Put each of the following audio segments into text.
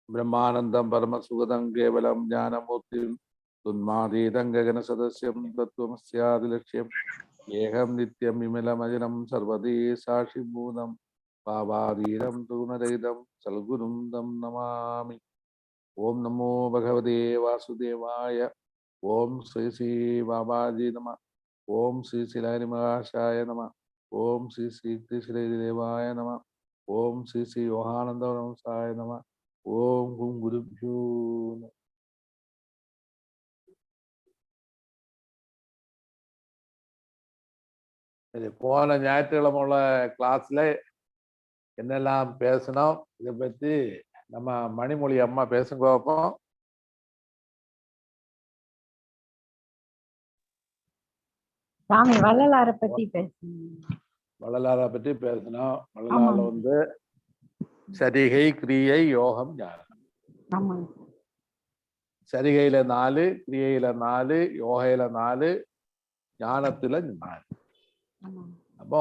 ब्रह्मानंदं परमसुखदं केवलं ज्ञानमूर्तिं तुन्मादीतं गगनसदस्यं तत्त्वमस्यादिलक्ष्यम् ஏகம் நித்யம் விமலமஜனம் சர்வதே சாட்சிபூதம் பாவாதீரம் தூணரகிதம் சல்குரும் தம் நமாமி. ஓம் நமோ பகவதே வாசுதேவாய. ஓம் ஸ்ரீ ஸ்ரீ பாபாஜி நம. ஓம் ஸ்ரீ சிலாரிமகாஷாய நம. ஓம் ஸ்ரீ ஸ்ரீ ஸ்ரீதேவாய நம. ஓம் ஸ்ரீ ஸ்ரீ யோகானந்த நமசாய நம. ஓம் கும் குருப்யோ நம. போன ஞாயிற்றுக்கிழமை உள்ள கிளாஸ்ல என்னெல்லாம் பேசணும் இதை பத்தி நம்ம மணிமொழி அம்மா பேசுங்க பார்ப்போம். சாமி வள்ளலாரை பத்தி பேசணும். வள்ளலாரை பற்றி பேசணும். வள்ளலார்ல சரிகை கிரியை யோகம் ஞானம். சரிகையில 4, கிரியையில 4, யோகையில 4, ஞானத்துல 4. அப்போ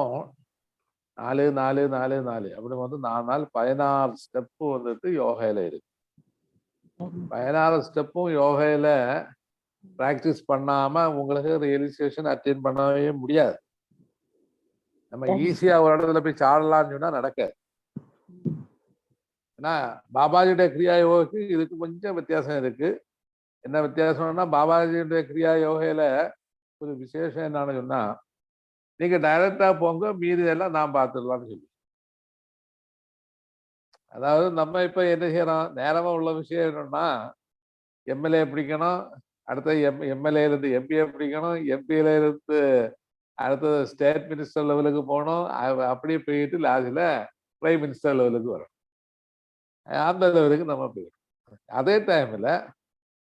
4 4 4 4 அப்படி 4 16 ஸ்டெப்பு யோகையில இருக்கு. 16 ஸ்டெப்பும் யோகையில பிராக்டிஸ் பண்ணாம உங்களுக்கு ரியலைசேஷன் அட்டெயின் பண்ணவே முடியாது. நம்ம ஈஸியா ஒரு இடத்துல போய் சாடலாம்னு சொன்னா நடக்காது. ஏன்னா பாபாஜியுடைய கிரியா யோகைக்கு இதுக்கு கொஞ்சம் வித்தியாசம் இருக்கு. என்ன வித்தியாசம்னா பாபாஜியுடைய கிரியா யோகையில ஒரு விசேஷம் என்னன்னு சொன்னா, நீங்க டைரக்டா போங்க, மீதி எல்லாம் நான் பார்த்துடலாம்னு சொல்லி. அதாவது நம்ம இப்ப என்ன செய்யறோம், நேரமா உள்ள விஷயம் என்னன்னா, எம்எல்ஏ பிடிக்கணும், அடுத்த எம்எல்ஏ இருந்து எம்பிஏ பிடிக்கணும், எம்பியில இருந்து அடுத்தது ஸ்டேட் மினிஸ்டர் லெவலுக்கு போகணும், அப்படியே போயிட்டு லாஸ்ட்ல பிரைம் மினிஸ்டர் லெவலுக்கு வரும். அந்த லெவலுக்கு நம்ம போயிடும். அதே டைம்ல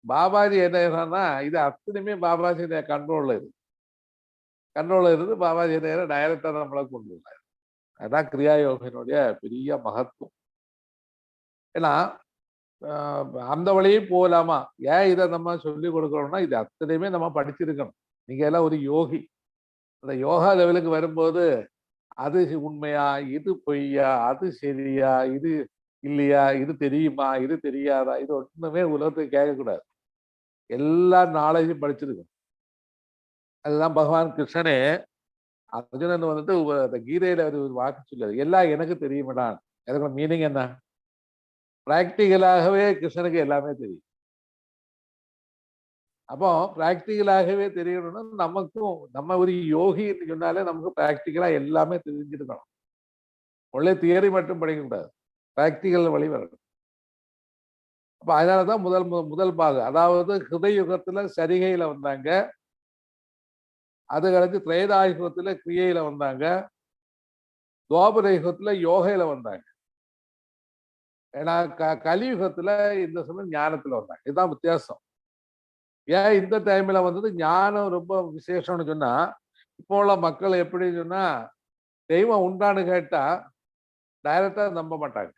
பாபாஜி என்ன செய்யறான்னா, இது அத்தனையுமே பாபாஜி கண்ட்ரோல்ல இருக்கு. கண்ட்ரோல்ல இருந்து பாபாஜி என்ன டைரக்டா நம்மளை கொண்டு வந்தார். அதுதான் கிரியா யோகனுடைய பெரிய மகத்துவம். ஏன்னா அந்த வழியும் போகலாமா? ஏன் இதை நம்ம சொல்லி கொடுக்கறோம்னா, இது அத்தனையுமே நம்ம படிச்சிருக்கணும். நீங்க எல்லாம் ஒரு யோகி. அந்த யோகா லெவலுக்கு வரும்போது அது உண்மையா, இது பொய்யா, அது சரியா, இது இல்லையா, இது தெரியுமா, இது தெரியாதா, இது ஒண்ணுமே உலகத்துக்கு கேட்கக்கூடாது. எல்லா நாலேஜும் படிச்சிருக்கணும். அதுதான் பகவான் கிருஷ்ணனே அர்ஜுனன் அந்த கீதையில ஒரு வாக்கு சொல்லுது, எல்லாம் எனக்கு தெரியுமடான். அதுக்கு மீனிங் என்ன? பிராக்டிகலாகவே கிருஷ்ணனுக்கு எல்லாமே தெரியும். அப்போ பிராக்டிகலாகவே தெரியணும்னா நமக்கும், நம்ம ஒரு யோகின்னு சொன்னாலே நமக்கு பிராக்டிகலா எல்லாமே தெரிஞ்சிருக்கணும். ஒரே தியரி மட்டும் படிக்கக்கூடாது, பிராக்டிகல் வழி வரணும். அப்ப அதனாலதான் முதல் பாகம், அதாவது ஹிருதய யுகத்துல சரிகையில வந்தாங்க, அது கழிச்சு திரேதாயுகத்துல கிரியையில வந்தாங்க, துவாபர யுகத்துல யோகையில வந்தாங்க. ஏன்னா கலியுகத்துல இந்த சமயம் ஞானத்துல வந்தாங்க. இதுதான் வித்தியாசம். ஏன் இந்த டைம்ல ஞானம் ரொம்ப விசேஷம்னு சொன்னா, இப்போ உள்ள மக்கள் எப்படின்னு சொன்னா, தெய்வம் உண்டான்னு கேட்டா டைரக்டா நம்ப மாட்டாங்க.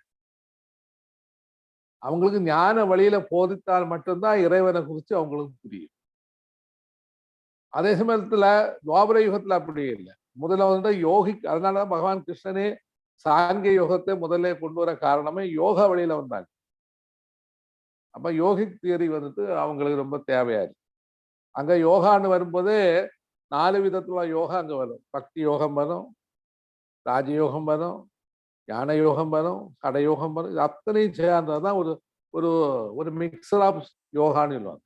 அவங்களுக்கு ஞான வழியில போதித்தால் மட்டும்தான் இறைவனை குறித்து அவங்களுக்கு புரியும். அதே சமயத்துல துவாபர யுகத்துல அப்படி இல்லை. முதல்ல யோகி, அதனாலதான் பகவான் கிருஷ்ணனே சாங்கிய யோகத்தை முதல்ல கொண்டு வர காரணமே யோகா வழியில வந்தாங்க. அப்ப யோகிக் தியரி அவங்களுக்கு ரொம்ப தேவையா இருக்கு. அங்க யோகான்னு வரும்போது 4 விதத்துல யோகா அங்க வரும். பக்தி யோகம் வரும், ராஜயோகம் வரும், ஞான யோகம் வரும், கடயோகம் வரும். இது அத்தனையும் சேர்ந்ததுதான் ஒரு ஒரு ஒரு மிக்சர் ஆஃப் யோகான்னு சொல்லுவாங்க.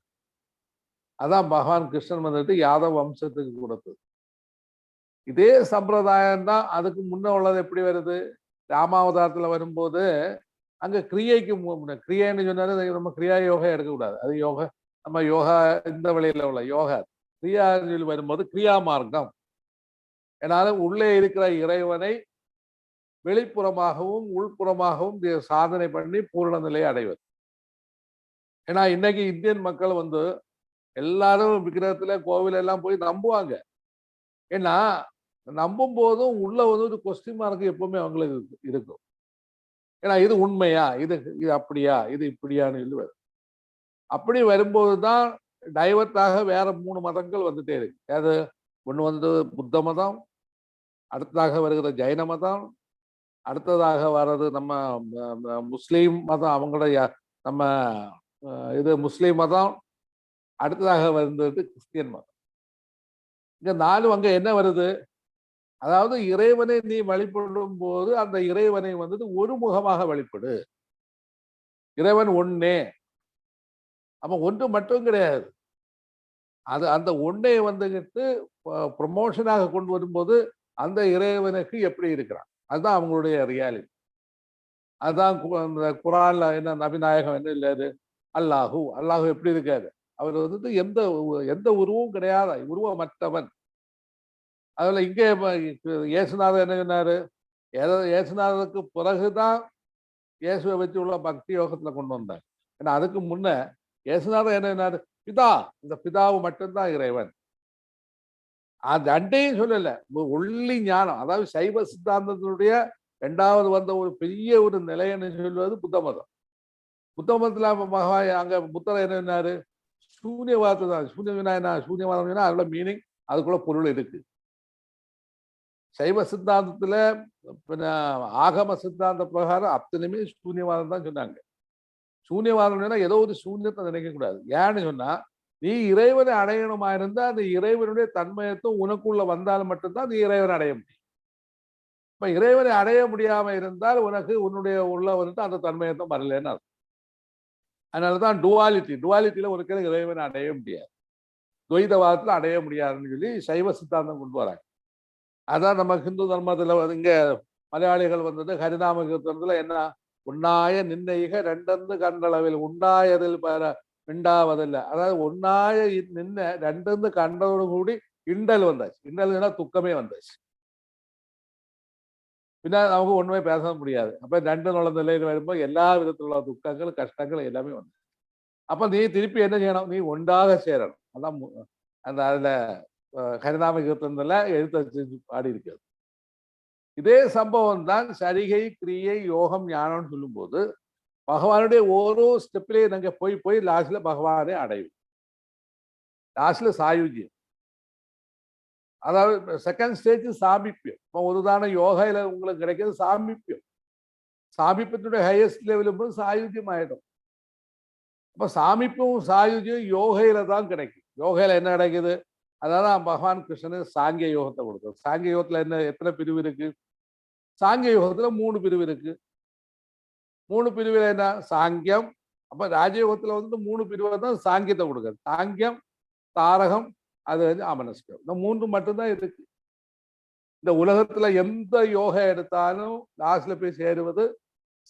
அதான் பகவான் கிருஷ்ணன் யாதவ வம்சத்துக்கு கொடுத்தது. இதே சம்பிரதாயம் தான் அதுக்கு முன்ன உள்ளது. எப்படி வருது? ராமாவதாரத்துல வரும்போது அங்க கிரியைக்கு கிரியைன்னு சொன்னாலும் நம்ம கிரியா யோகா எடுக்கக்கூடாது. அது யோகா, நம்ம யோகா இந்த வழியில உள்ள யோகா. கிரியா வரும்போது கிரியா மார்க்கம். ஏன்னால உள்ளே இருக்கிற இறைவனை வெளிப்புறமாகவும் உள்புறமாகவும் சாதனை பண்ணி பூரண நிலையை அடைவது. ஏன்னா இன்னைக்கு இந்தியன் மக்கள் எல்லாரும் விக்கிரகத்துல கோவில் எல்லாம் போய் நம்புவாங்க. ஏன்னா நம்பும் போதும் உள்ள ஒரு கொஸ்டின் மார்க் எப்பவுமே அவங்களுக்கு இருக்கும். ஏன்னா இது உண்மையா, இது அப்படியா, இது இப்படியான்னு சொல்லுவார். அப்படி வரும்போதுதான் டைவர்ட்டாக வேற 3 மதங்கள் வந்துட்டே இருக்கு. அது ஒண்ணு புத்த மதம், அடுத்ததாக வருகிற ஜைன மதம், அடுத்ததாக வர்றது நம்ம முஸ்லீம் மதம், அவங்களுடைய நம்ம இது முஸ்லீம் மதம், அடுத்ததாக வந்தது கிறிஸ்டியன் மதம். இங்க 4 அங்க என்ன வருது? அதாவது இறைவனை நீ வழிபடும் போது அந்த இறைவனை வந்துட்டு ஒருமுகமாக வழிபடு. இறைவன் ஒண்ணே. அப்ப ஒன்று மட்டும் கிடையாது. அது அந்த ஒண்ணை வந்துகிட்டு ப்ரொமோஷனாக கொண்டு வரும்போது அந்த இறைவனுக்கு எப்படி இருக்கிறான், அதுதான் அவங்களுடைய ரியாலிட்டி. அதுதான் அந்த குரான்ல என்ன நபிநாயகம் என்ன இல்லையாரு, அல்லாஹு அல்லாஹு எப்படி இருக்காரு, அவர் வந்துட்டு எந்த எந்த உருவமும் கிடையாது, உருவமற்றவன். அதுல இங்கே இயேசுநாதர் என்ன சொன்னாரு, இயேசுநாதருக்கு பிறகுதான் இயேசுவை வச்சு உள்ள பக்தி யோகத்துல கொண்டு வந்தாங்க. ஏன்னா அதுக்கு முன்ன இயேசுநாதர் என்ன சொன்னாரு, பிதா, இந்த பிதாவு மட்டும்தான் இறைவன். அது அண்டையும் சொல்லல, ஒள்ளி ஞானம். அதாவது சைவ சித்தாந்தத்தினுடைய 2வது வந்த ஒரு பெரிய ஒரு நிலைன்னு சொல்வது புத்த மதம். புத்த மதத்துல அங்க புத்தர் என்ன சொன்னாரு, சூன்யவாதத்தை தான். சூன்யவாதம் அதோட மீனிங், அதுக்குள்ள பொருள் இருக்கு. சைவ சித்தாந்தத்துல ஆகம சித்தாந்த பிரகாரம் அத்தனையுமே சூன்யவாதம் தான் சொன்னாங்க. சூன்யவாதம் ஏதோ ஒரு சூன்யத்தை நினைக்க கூடாது. ஏன்னு சொன்னா, நீ இறைவனை அடையணுமா இருந்தா அந்த இறைவனுடைய தன்மையத்தும் உனக்குள்ள வந்தால் மட்டும்தான் நீ இறைவனை அடைய முடியும். இப்ப இறைவனை அடைய முடியாம இருந்தால் உனக்கு உன்னுடைய உள்ள வந்துட்டு அந்த தன்மையத்தும் வரலன்னு அர்த்தம். அதனாலதான் டுவாலிட்டியில உனக்கு இறைவனை அடைய முடியாது, துவைதவாதத்துல அடைய முடியாதுன்னு சொல்லி சைவ சித்தாந்தம் கொண்டு வராங்க. அதான் நம்ம ஹிந்து தர்மத்துல இங்க மலையாளிகள் வந்துட்டு ஹரிநாம கீர்த்தனத்துல என்ன, உண்ணாய நின்னைக ரெண்டந்து கண்டளவில் உண்டாயதில் மிண்டாவதில்லை. அதாவது ஒன்னாய நின்ன ரெண்டு கண்டதோடு கூடி இண்டல் வந்தாச்சு. இண்டல்னா துக்கமே வந்தாச்சு. பின்னா நமக்கு ஒண்ணுமே பேச முடியாது. அப்ப 2 நுழ நிலையில் வரும்போது எல்லா விதத்திலுள்ள துக்கங்கள், கஷ்டங்கள் எல்லாமே வந்து, அப்ப நீ திருப்பி என்ன செய்யணும், நீ ஒன்றாக சேரணும். அதான் அந்த அதுல ஹரிநாம கீர்த்தனத்துல எழுத்து பாடி இருக்கிறது. இதே சம்பவம் தான் சரிகை, கிரியை, யோகம், ஞானம்னு சொல்லும்போது பகவானுடைய ஓரோ ஸ்டெப்லயே நாங்க போய் போய் லாஸ்ட்ல பகவானே அடையும். லாஸ்ட்ல சாயுஜ்யம். அதாவது செகண்ட் ஸ்டேஜ் சாமீப்பியம். இப்போ ஒருதான யோகையில உங்களுக்கு கிடைக்கிறது சாமீப்பியம். சாமீப்பியத்துடைய ஹையஸ்ட் லெவலும் போது சாயுஜ்யம் ஆயிடும். அப்ப சாமீப்பியம் சாயுஜ்யம் யோகையில தான் கிடைக்கும். யோகையில என்ன கிடைக்குது, அதான் பகவான் கிருஷ்ணனுக்கு சாங்கிய யோகத்தை கொடுக்குறது. சாங்கிய யோகத்துல என்ன, எத்தனை பிரிவு இருக்கு? சாங்கிய யோகத்துல 3 பிரிவு இருக்கு. 3 பிரிவுல என்ன, சாங்கியம். அப்ப ராஜயோகத்துல வந்து 3 பிரிவை தான் சாங்கியத்தை கொடுக்குறது. சாங்கியம், தாரகம், அது வந்து அமனஸ்கம். இந்த 3 மட்டும்தான் இருக்கு. இந்த உலகத்துல எந்த யோகா எடுத்தாலும் லாஸ்ட்ல போய் சேருவது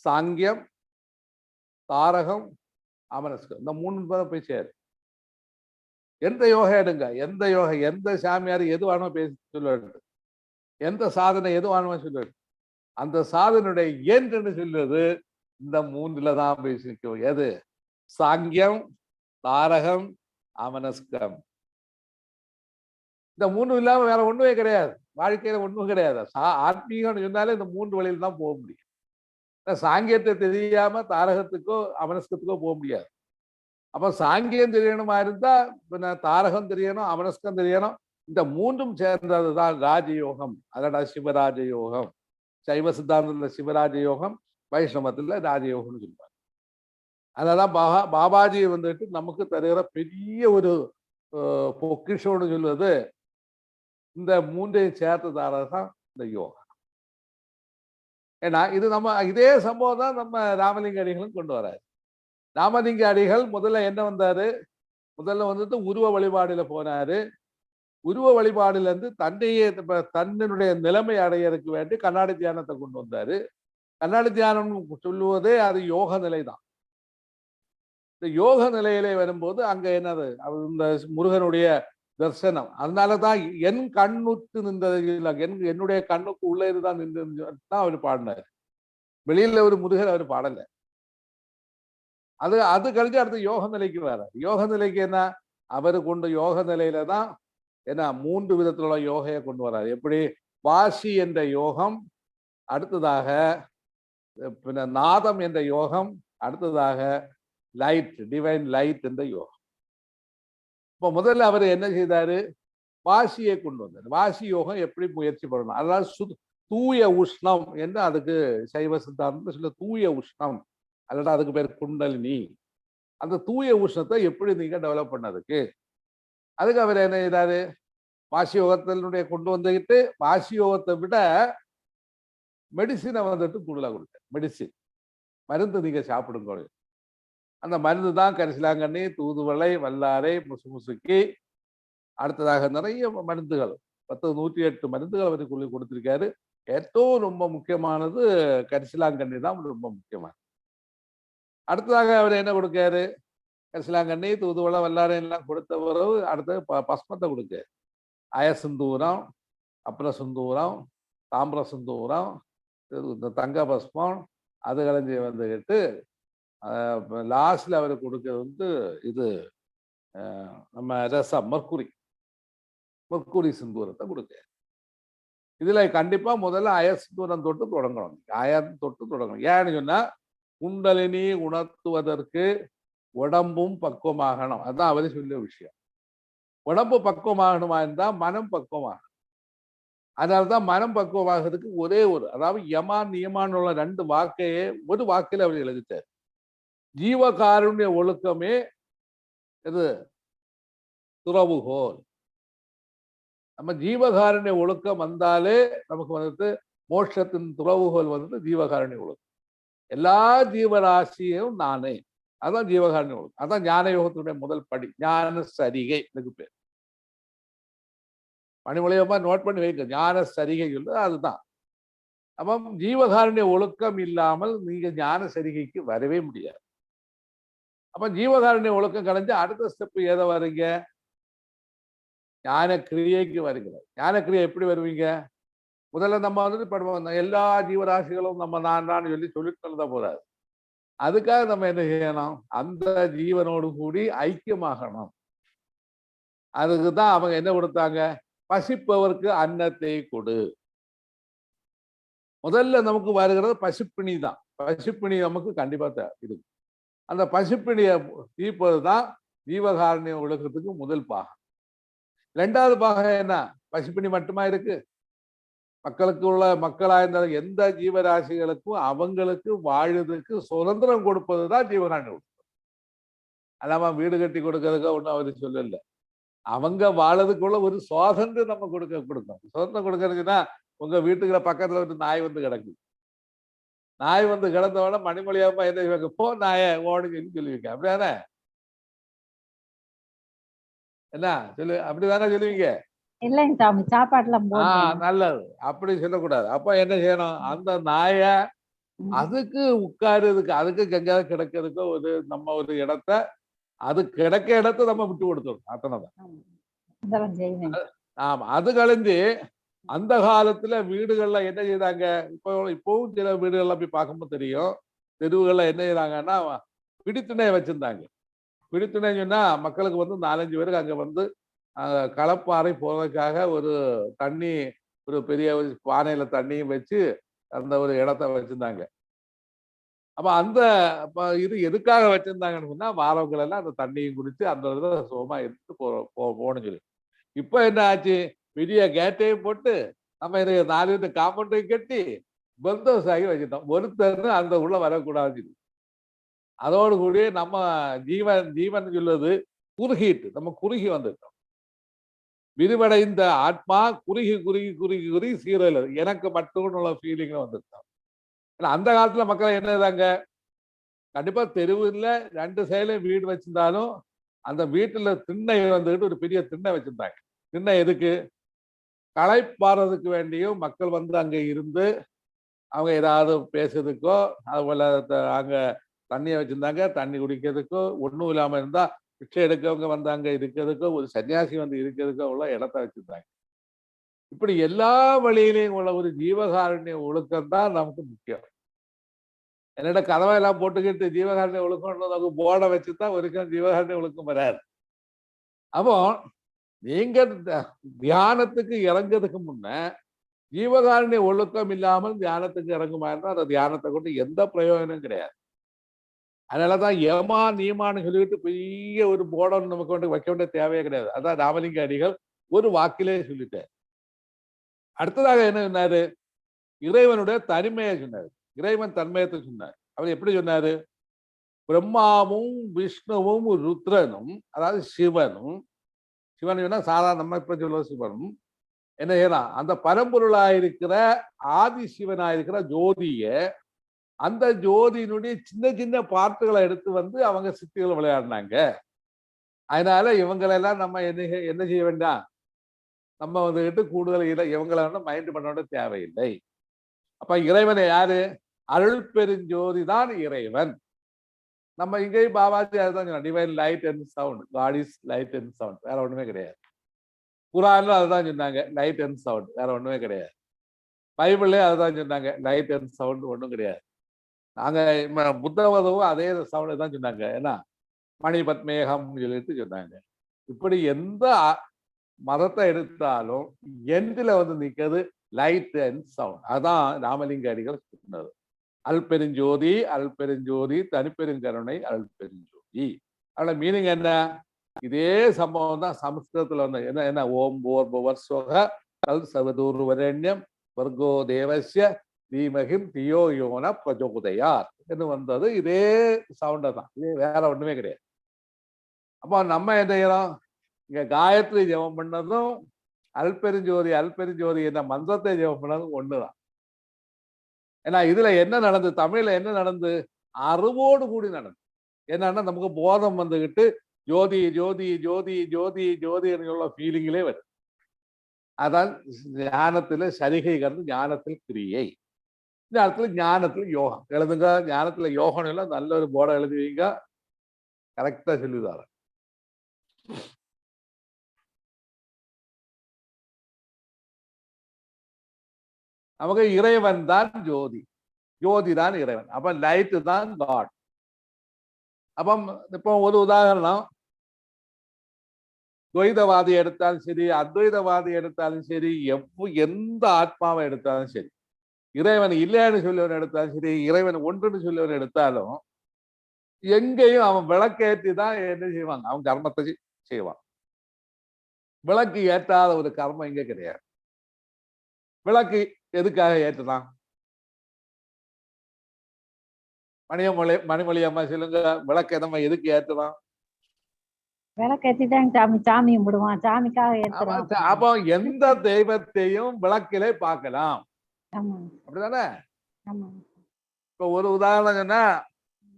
சாங்கியம், தாரகம், அமனஸ்கம். இந்த 3 போய் சேரு. எந்த யோகா எடுங்க, எந்த யோகா, எந்த சாமியார் எது வேணுமோ பேசி சொல்லுவாரு, எந்த சாதனை எது வேணுமோ சொல்லுவாரு, அந்த சாதனுடைய என்று சொல்றது இந்த 3ல தான் போய் நிற்கும். எது? சாங்கியம், தாரகம், அமனஸ்கம். இந்த 3 இல்லாம வேற ஒண்ணுமே கிடையாது. வாழ்க்கையில ஒண்ணும் கிடையாது. ஆத்மீகம்னு சொன்னாலே இந்த 3 வழியில தான் போக முடியும். சாங்கியத்தை தெரியாம தாரகத்துக்கோ அமனஸ்கத்துக்கோ போக முடியாது. அப்ப சாங்கியம் தெரியணுமா இருந்தா பின்ன தாரகம் தெரியணும், அமனஸ்கம் தெரியணும். இந்த 3ம் சேர்ந்ததுதான் ராஜயோகம். அதோட சிவராஜ யோகம். சைவ சித்தாந்தத்துல சிவராஜ யோகம், வைஷ்ணவத்துல ராஜயோகம்னு சொல்லுவாங்க. அதெல்லாம் பாபாஜி வந்துட்டு நமக்கு தருகிற பெரிய ஒரு பொக்கிஷம்னு சொல்வது இந்த 3ஐயும் சேர்த்ததாலதான் இந்த யோகா. ஏன்னா இது நம்ம இதே சம்பவம் தான் நம்ம ராமலிங்க அடிகளும் கொண்டு வராரு. ராமலிங்க அடிகள் முதல்ல என்ன வந்தாரு, முதல்ல வந்துட்டு உருவ வழிபாடுல போனாரு. உருவ வழிபாடுல இருந்து தன்னையே தன்னுடைய நிலைமை அடையறதுக்கு வேண்டி கண்ணாடி தியானத்தை கொண்டு வந்தாரு. கண்ணாடி தியானம் சொல்லுவதே அது யோக நிலை தான். இந்த யோக நிலையிலே வரும்போது அங்க என்னது, இந்த முருகனுடைய தரிசனம். அதனாலதான் என் கண்ணுக்கு நின்றது, என்னுடைய கண்ணுக்கு உள்ளே தான் நின்று அவர் பாடினார். வெளியில ஒரு முருகர் அவர் பாடல. அது கழிஞ்சு அடுத்து யோக நிலைக்கு வர. யோக நிலைக்கு என்ன, அவரு கொண்டு யோக நிலையில தான் என்ன 3 விதத்திലുള്ള யோகையை கொண்டு வர்றாரு. எப்படி? வாசி என்ற யோகம், அடுத்ததாக பின்ன நாதம் என்ற யோகம், அடுத்ததாக லைட், டிவைன் லைட் என்ற யோகம். இப்போ முதல்ல அவர் என்ன செய்தாரு, வாசியை கொண்டு வந்தார். வாசி யோகம் எப்படி முயற்சி பண்ணணும், அதாவது தூய உஷ்ணம் என்று அதுக்கு சைவ சித்தாந்தம் சொல்ல. தூய உஷ்ணம் அல்லது அதுக்கு பேர் குண்டலினி. அந்த தூய உஷ்ணத்தை எப்படி நீங்க டெவலப் பண்ணதுக்கு அதுக்கு அவர் என்ன செய்தாரு, வாசி யோகத்தினுடைய கொண்டு வந்துக்கிட்டு வாசி யோகத்தை விட மெடிசினை வந்துட்டு கூடுதலாக கொடுக்க. மெடிசின் மருந்து நீங்க சாப்பிடுங்க. அந்த மருந்து தான் கரிசலாங்கண்ணி, தூதுவளை, வல்லாரை, முசுமுசுக்கி, அடுத்ததாக நிறைய மருந்துகள் 108 மருந்துகள் அவருக்கு கொடுத்திருக்காரு. ഏറ്റവും ரொம்ப முக்கியமானது கரிசலாங்கண்ணி தான் ரொம்ப முக்கியமானது. அடுத்ததாக அவர் என்ன கொடுக்காரு, கரிசலாங்கண்ணி, தூதுவளை, வல்லாரை எல்லாம் கொடுத்த பிறகு அடுத்தது பஸ்மத்தை கொடுக்க. அயசிந்தூரம், அப்ரசிந்தூரம், தாமிரசிந்தூரம், இந்த தங்க பஸ்மம், அது கலைஞ்சி வந்துக்கிட்டு லாஸ்ட்ல அவர் கொடுக்கிறது வந்து இது நம்ம ரசம் மர்க்குரி சிந்தூரத்தை கொடுக்க. இதுல கண்டிப்பா முதல்ல அயசிந்தூரம் தொட்டு தொடங்கணும். அயன் தொட்டு தொடங்கணும். ஏன்னு சொன்னா குண்டலினி உணர்த்துவதற்கு உடம்பும் பக்குவமாகணும். அதுதான் அவரு சொல்லிய விஷயம். உடம்பு பக்குவமாகணுமா இருந்தா மனம் பக்குவமாகணும். அதனால்தான் மனம் பக்குவமாகிறதுக்கு ஒரே ஒரு, அதாவது யமான் நியமான் உள்ள 2 வாக்கையே ஒரு வாக்கில் அவர் எழுதிட்டார். ஜீவகாருண்ய ஒழுக்கமே இது துறவுகோல். நம்ம ஜீவகாருண்ய ஒழுக்கம் வந்தாலே நமக்கு வந்துட்டு மோட்சத்தின் துறவுகோல் வந்துட்டு ஜீவகாருண்ய ஒழுக்கம். எல்லா ஜீவராசியும் நானே, அதான் ஜீவகாருண்ய ஒழுக்கம். அதான் ஞான யோகத்தினுடைய முதல் படி. ஞான சரிகை இதுக்கு பேர். மணிமொழியமா நோட் பண்ணி வைக்க. ஞான சரிகை அதுதான். அப்ப ஜீவகாருண்ய ஒழுக்கம் இல்லாமல் நீங்க ஞான சரிகைக்கு வரவே முடியாது. அப்ப ஜீவகாருண்ய ஒழுக்கம் கலைஞ்சு அடுத்த ஸ்டெப் எதை வருங்க, ஞான கிரியைக்கு வருகிற. ஞான கிரியை எப்படி வருவீங்க, முதல்ல நம்ம வந்துட்டு படுவோம் எல்லா ஜீவராசிகளும் நம்ம நான் சொல்லிட்டு தள்ளத போறாது. அதுக்காக நம்ம என்ன செய்யணும், அந்த ஜீவனோடு கூடி ஐக்கியமாகணும். அதுக்குதான் அவங்க என்ன கொடுத்தாங்க, பசிப்பவருக்கு அன்னத்தை கொடு. முதல்ல நமக்கு வருகிறது பசிப்பிணி தான். பசிப்பிணி நமக்கு கண்டிப்பா இருக்கு. அந்த பசிப்பிணியை தீர்ப்பதுதான் ஜீவகாருண்ய ஒழுக்கத்துக்கு முதல் பாகம். 2வது பாகம் என்ன, பசிப்பிணி மட்டுமா இருக்கு. மக்களுக்கு உள்ள மக்களா இருந்தாலும் எந்த ஜீவராசிகளுக்கும் அவங்களுக்கு வாழுறதுக்கு சுதந்திரம் கொடுப்பதுதான் ஜீவகாருண்ய ஒழுக்கம். அல்லாம வீடு கட்டி கொடுக்கறதுக்கு ஒன்றும் அவரு சொல்லல. அவங்க வாழறதுக்குள்ள ஒரு சுதந்திரம் நம்ம கொடுக்கணும். சுதந்திரம் கொடுக்கறதுன்னா உங்க வீட்டுக்குள்ள பக்கத்துல ஒரு நாய் வந்து கிடக்குது. நாய் வந்து கிடந்தவன மணிமொழியாம என்ன செய்வாங்க, போ நாய ஓடுங்கன்னு சொல்லுவீங்க. அப்படிதானே, என்ன சொல்லு, அப்படிதானே சொல்லுவீங்க. இல்லைங்க சாமி, சாப்பாட்டுலாம் நல்லது. அப்படி சொல்லக்கூடாது. அப்ப என்ன செய்யணும், அந்த நாய அதுக்கு உட்காருறதுக்கு, அதுக்கு எங்கேயாவது கிடக்கிறதுக்கோ ஒரு நம்ம ஒரு இடத்த, அது கிடக்க இடத்த நம்ம விட்டு கொடுத்துரும். அத்தனைதான். ஆமா. அது கழிஞ்சு அந்த காலத்துல வீடுகள்ல என்ன செய்தாங்க, இப்பவும் சில வீடுகள்ல போய் பார்க்கும்போது தெரியும், தெருவுகள்ல என்ன செய்யறாங்கன்னா பிடித்துணை வச்சிருந்தாங்க. பிடித்துணை சொன்னா மக்களுக்கு வந்து 4-5 பேருக்கு அங்க வந்து களப்பாறை போறதுக்காக ஒரு தண்ணி, ஒரு பெரிய பானையில தண்ணியும் வச்சு அந்த ஒரு இடத்த வச்சிருந்தாங்க. அப்ப அந்த இது எதுக்காக வச்சிருந்தாங்கன்னு சொன்னா வாரவங்கள் எல்லாம் அந்த தண்ணியும் குடிச்சு அந்த இதுல சுகமா எடுத்து போகணும்னு சொல்லி. இப்ப என்ன ஆச்சு, பெரிய கேட்டையும் போட்டு நம்ம இதை 4 வீட்டு காம்பவுண்டையும் கட்டி பந்தோசாகி வச்சுட்டோம். ஒருத்தர் அந்த உள்ள வரக்கூடாது. அதோடு கூடிய நம்ம ஜீவன் சொல்வது குறுகிட்டு, நம்ம குறுகி வந்துட்டோம். விரிவடைந்த ஆத்மா குறுகி குறுகி குறுகி குறுகி சீரல் எனக்கு மட்டும் உள்ள ஃபீலிங் வந்துட்டோம். அந்த காலத்துல மக்கள் என்ன செய்தாங்க, கண்டிப்பா தெருவில் 2 சைடுலையும் வீடு வச்சிருந்தாலும் அந்த வீட்டுல திண்ணை வந்துட்டு ஒரு பெரிய திண்ணை வச்சிருந்தாங்க. திண்ணை எதுக்கு, களைப்பாறதுக்கு வேண்டியும் மக்கள் வந்து அங்க இருந்து அவங்க ஏதாவது பேசுறதுக்கோ, அதுபோல அங்க தண்ணியை வச்சிருந்தாங்க, தண்ணி குடிக்கிறதுக்கோ, ஒன்றும் இல்லாம இருந்தா பிச்சை எடுக்கவங்க வந்து அங்க இருக்கிறதுக்கோ, ஒரு சன்னியாசி வந்து இருக்கிறதுக்கோ உள்ள இடத்த வச்சிருந்தாங்க. இப்படி எல்லா வழியிலையும் உள்ள ஒரு ஜீவகாருண்ய ஒழுக்கம் தான் நமக்கு முக்கியம். என்னோட கதவை எல்லாம் போட்டுக்கிட்டு ஜீவகாருண்ய ஒழுக்கம் போர்டை வச்சுதான் ஒரு ஜீவகாருண்ய ஒழுக்கம் வராது. அப்போ நீங்க தியானத்துக்கு இறங்குறதுக்கு முன்ன ஜீவகாருண்ய ஒழுக்கம் இல்லாமல் தியானத்துக்கு இறங்குமா இருந்தால் அந்த தியானத்தை கொண்டு எந்த பிரயோஜனம் கிடையாது. அதனாலதான் யமா நியமான்னு சொல்லிட்டு பெரிய ஒரு போர்டன் நமக்கு வந்து வைக்க வேண்டிய தேவையே கிடையாது. அதான் ராமலிங்க அடிகள் ஒரு வாக்கிலே சொல்லிட்டார். அடுத்ததாக என்ன சொன்னாரு, இறைவனுடைய தனிமையை சொன்னார். இறைவன் தன்மையத்தை சொன்னார். அவர் எப்படி சொன்னாரு, பிரம்மாவும் விஷ்ணுவும் ருத்ரனும், அதாவது சிவனும், சிவன் சாதாரண நம்ம இப்ப சொல்ல சிவனும் என்ன செய்யலாம், அந்த பரம்பொருளாயிருக்கிற ஆதி சிவனாயிருக்கிற ஜோதிய, அந்த ஜோதியினுடைய சின்ன சின்ன பார்ட்டுகளை எடுத்து வந்து அவங்க சித்திகள் விளையாடினாங்க. அதனால இவங்களெல்லாம் நம்ம என்ன செய்ய வேண்டாம், நம்ம வந்துகிட்டு கூடுதல் இவங்களை மைண்ட் பண்ண தேவையில்லை. அப்ப இறைவனை யாரு, அருள் பெருஞ்சோதி தான் இறைவன். நம்ம இங்கேயும் பாபாஜி அதுதான் சொன்னோம், divine light and sound, God is light and sound, வேற ஒண்ணுமே கிடையாது. குரான்ல அதுதான் சொன்னாங்க, லைட் அண்ட் சவுண்ட், வேற ஒண்ணுமே கிடையாது. பைபிள்லயே அதுதான் சொன்னாங்க, லைட் அண்ட் சவுண்ட், ஒண்ணும் கிடையாது. நாங்க புத்தவதவும் அதே சவுண்ட் தான் சொன்னாங்க. ஏன்னா மணிபத்மேகம் சொல்லிட்டு சொன்னாங்க. இப்படி எந்த மதத்தை எடுத்தாலும் எண்டில் வந்து நிற்கிறது லைட் அண்ட் சவுண்ட். அதான் ராமலிங்க அடிகள் சொன்னது. அல்பெருஞ்சோதி அல்பெருஞ்சோதி தனிப்பெருங்கருணை அல்பெருஞ்சோதி. அதோட மீனிங் என்ன? இதே சம்பவம் தான் சமஸ்கிருதத்துல வந்து என்ன ஓம் போர் புவர் சொக கல் சவதூர் வரண்யம் வர்கோ தேவசிய தீமகிம் தியோ யோன பிரஜோதயார் என்று வந்தது. இதே சவுண்ட தான், இதே, வேற ஒண்ணுமே கிடையாது. அப்போ நம்ம என்ன செய்யறோம், இங்க காயத்ரி ஜெபம் பண்ணதும் அல்பெருஞ்சோதி அல்பெருஞ்சோதி என்ற மந்திரத்தை ஜெபம் பண்ணதும் ஒண்ணுதான். ஏன்னா இதுல என்ன நடந்து, தமிழ்ல என்ன நடந்து, அறிவோடு கூடி நடந்து. என்னன்னா நமக்கு போதம் வந்துகிட்டு ஜோதி ஜோதி ஜோதி ஜோதி ஜோதி என்ற ஃபீலிங்கிலே வருது. அதான் ஞானத்துல சரிகை கலந்து ஞானத்தில் கிரியை. இந்த இடத்துல ஞானத்துல யோகம் எழுதுங்க. ஞானத்துல யோகம் எல்லாம் நல்ல ஒரு போர்டை எழுதுவீங்க, கரெக்டா சொல்லிதார. நமக்கு இறைவன் தான் ஜோதி, ஜோதி தான் இறைவன். அப்ப லைட்டு தான் காட். அப்ப இப்போ ஒரு உதாரணம், துவைதவாதி எடுத்தாலும் சரி, அத்வைதவாதி எடுத்தாலும் சரி, எந்த ஆத்மாவை எடுத்தாலும் சரி, இறைவன் இல்லைன்னு சொல்லியவன் எடுத்தாலும் சரி, இறைவன் ஒன்றுன்னு சொல்லியவன் எடுத்தாலும், எங்கேயும் அவன் விளக்கேற்றி தான் என்ன செய்வாங்க, அவன் கர்மத்தை செய்வான். விளக்கு ஏற்றாத ஒரு கர்மம் இங்க கிடையாது. விளக்கு எதுக்காக ஏற்றுதான்? மணிமொழி அம்மா சொல்லுங்க, விளக்கு நம்ம எதுக்கு ஏற்றுதான்? விளக்கேத்திதான் சாமி சாமி கும்பிடுவான், சாமிக்காக ஏத்துறோம். அப்போ எந்த தெய்வத்தையும் விளக்கிலே பார்க்கலாம், அப்படிதானே? இப்போ ஒரு உதாரணம் சொன்னா,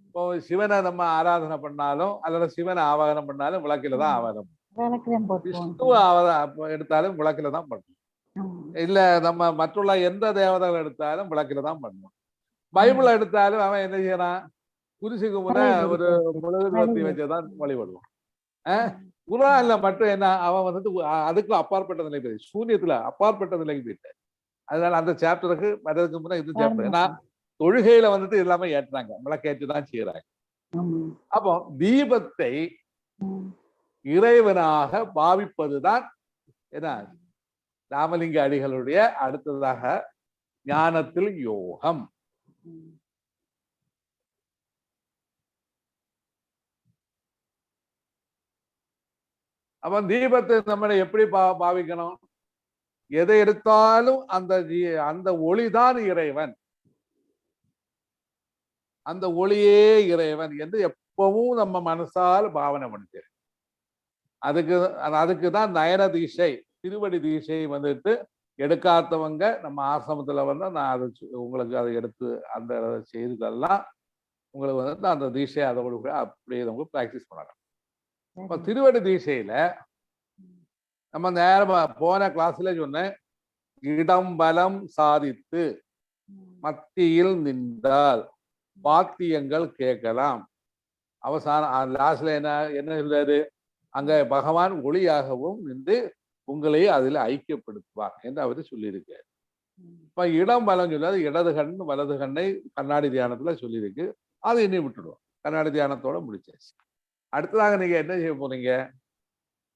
இப்போ சிவனை நம்ம ஆராதனை பண்ணாலும் அல்லது சிவனை ஆவாகனம் பண்ணாலும் விளக்கில தான் ஆவாகனம், விஷ்ணுவை எடுத்தாலும் விளக்கில தான் பண்ணணும். இல்ல நம்ம மற்றுள்ள எந்த தேவதைகள் எடுத்தாலும் விளக்கில தான் பண்ணணும். பைபிள் எடுத்தாலும் அவன் என்ன செய்யறான், குருசுக்கு முன்ன ஒரு மெழுகுவர்த்தி வச்சுதான் வழிபடுவான். குரான்ல மட்டும் என்ன, அவன் வந்துட்டு அதுக்கு அப்பாற்பட்ட நிலை போயிடுச்சு, சூன்யத்துல அப்பாற்பட்ட நிலைக்கு போயிட்டு. அதனால அந்த சாப்டருக்கு வர்றதுக்கு முன்ன இது சாப்டர். ஏன்னா தொழுகையில வந்துட்டு எல்லாமே ஏற்றுறாங்க, விளக்கேற்றி தான் செய்யறாங்க. அப்போ தீபத்தை இறைவனாக பாவிப்பதுதான் என்ன ராமலிங்க அடிகளுடைய அடுத்ததாக ஞானத்தில் யோகம். அப்ப தீபத்தை நம்ம எப்படி பாவிக்கணும்? எதை எடுத்தாலும் அந்த ஒளிதான் இறைவன், அந்த ஒளியே இறைவன் என்று எப்பவும் நம்ம மனசால் பாவனை பண்ணிட்டு, அதுக்குதான் நயன தீட்சை, திருவடி தீட்சை வந்துட்டு எடுக்காதவங்க நம்ம ஆசிரமத்துல வந்து நான் அதை உங்களுக்கு அதை எடுத்து அந்த செய்துதெல்லாம் உங்களுக்கு வந்து அந்த தீட்சை அதோட அப்படியே உங்களுக்கு பிராக்டிஸ் பண்ணலாம். இப்ப திருவடி தீட்சையில நம்ம நேரமா போன கிளாஸ்ல சொன்னேன், இடம் பலம் சாதித்து மத்தியில் நின்றால் பாக்கியங்கள் கேட்கலாம். அவசானம் லாஸ்ட்ல என்ன சொல்றாரு, அங்க பகவான் ஒளியாகவும் நின்று உங்களையே அதுல ஐக்கியப்படுத்துவார் என்று அவரு சொல்லியிருக்காரு. இப்ப இடம் பலம் சொல்லாது, இடது கண் வலது கண்ணை கண்ணாடி தியானத்துல சொல்லியிருக்கு. அதை இன்னும் விட்டுடுவோம், கண்ணாடி தியானத்தோட முடிச்சாச்சு. அடுத்ததாக நீங்க என்ன செய்ய போறீங்க,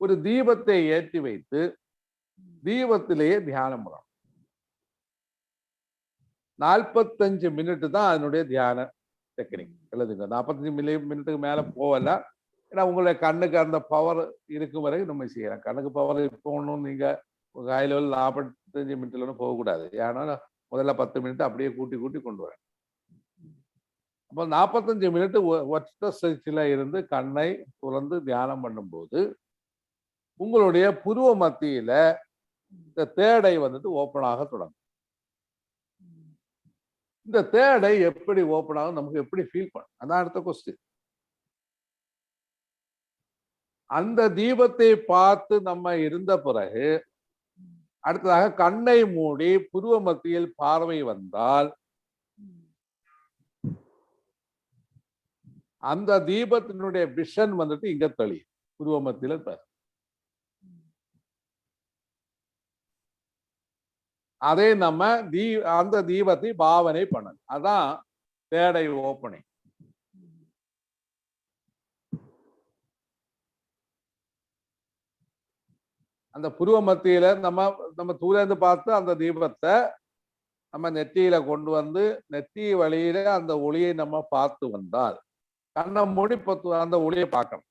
ஒரு தீபத்தை ஏற்றி வைத்து தீபத்திலேயே தியானம் பண்ணணும். 45 மினிட் தான் அதனுடைய தியான டெக்னிக். எழுதுங்க, 45 மினிட்டுக்கு மேல போகல. ஏன்னா உங்களுடைய கண்ணுக்கு அந்த பவர் இருக்கும் வரை நம்ம செய்யலாம். கண்ணுக்கு பவர் போகணும், நீங்க ஹை லெவல் 45 மினிட்ல போகக்கூடாது. ஏன்னா முதல்ல 10 மினிட் அப்படியே கூட்டி கூட்டி கொண்டு வரேன். அப்போ 45 மினிட் ஒற்றை ஸ்ட்ரெச்சில் இருந்து கண்ணை துறந்து தியானம் பண்ணும்போது உங்களுடைய புருவ மத்தியில இந்த தேடை வந்துட்டு ஓப்பன் ஆக தொடங்கும். இந்த தேடை எப்படி ஓப்பன் ஆகும், நமக்கு எப்படி ஃபீல் பண்ணும், அதான் அடுத்த கொஸ்டின். அந்த தீபத்தை பார்த்து நம்ம இருந்த பிறகு அடுத்ததாக கண்ணை மூடி புருவ மத்தியில் பார்வை வந்தால் அந்த தீபத்தினுடைய விஷன் வந்துட்டு இங்க தெளியும் புருவ மத்தியில. அதை நம்ம அந்த தீபத்தை பாவனை பண்ணணும். அதான் தேடை ஓப்பனிங். அந்த புருவ மத்தியில நம்ம தூரந்து பார்த்து அந்த தீபத்தை நம்ம நெற்றியில கொண்டு வந்து நெற்றி வழியில அந்த ஒளியை நம்ம பார்த்து வந்தால் கண்ணை மூடி அந்த ஒளியை பார்க்கணும்.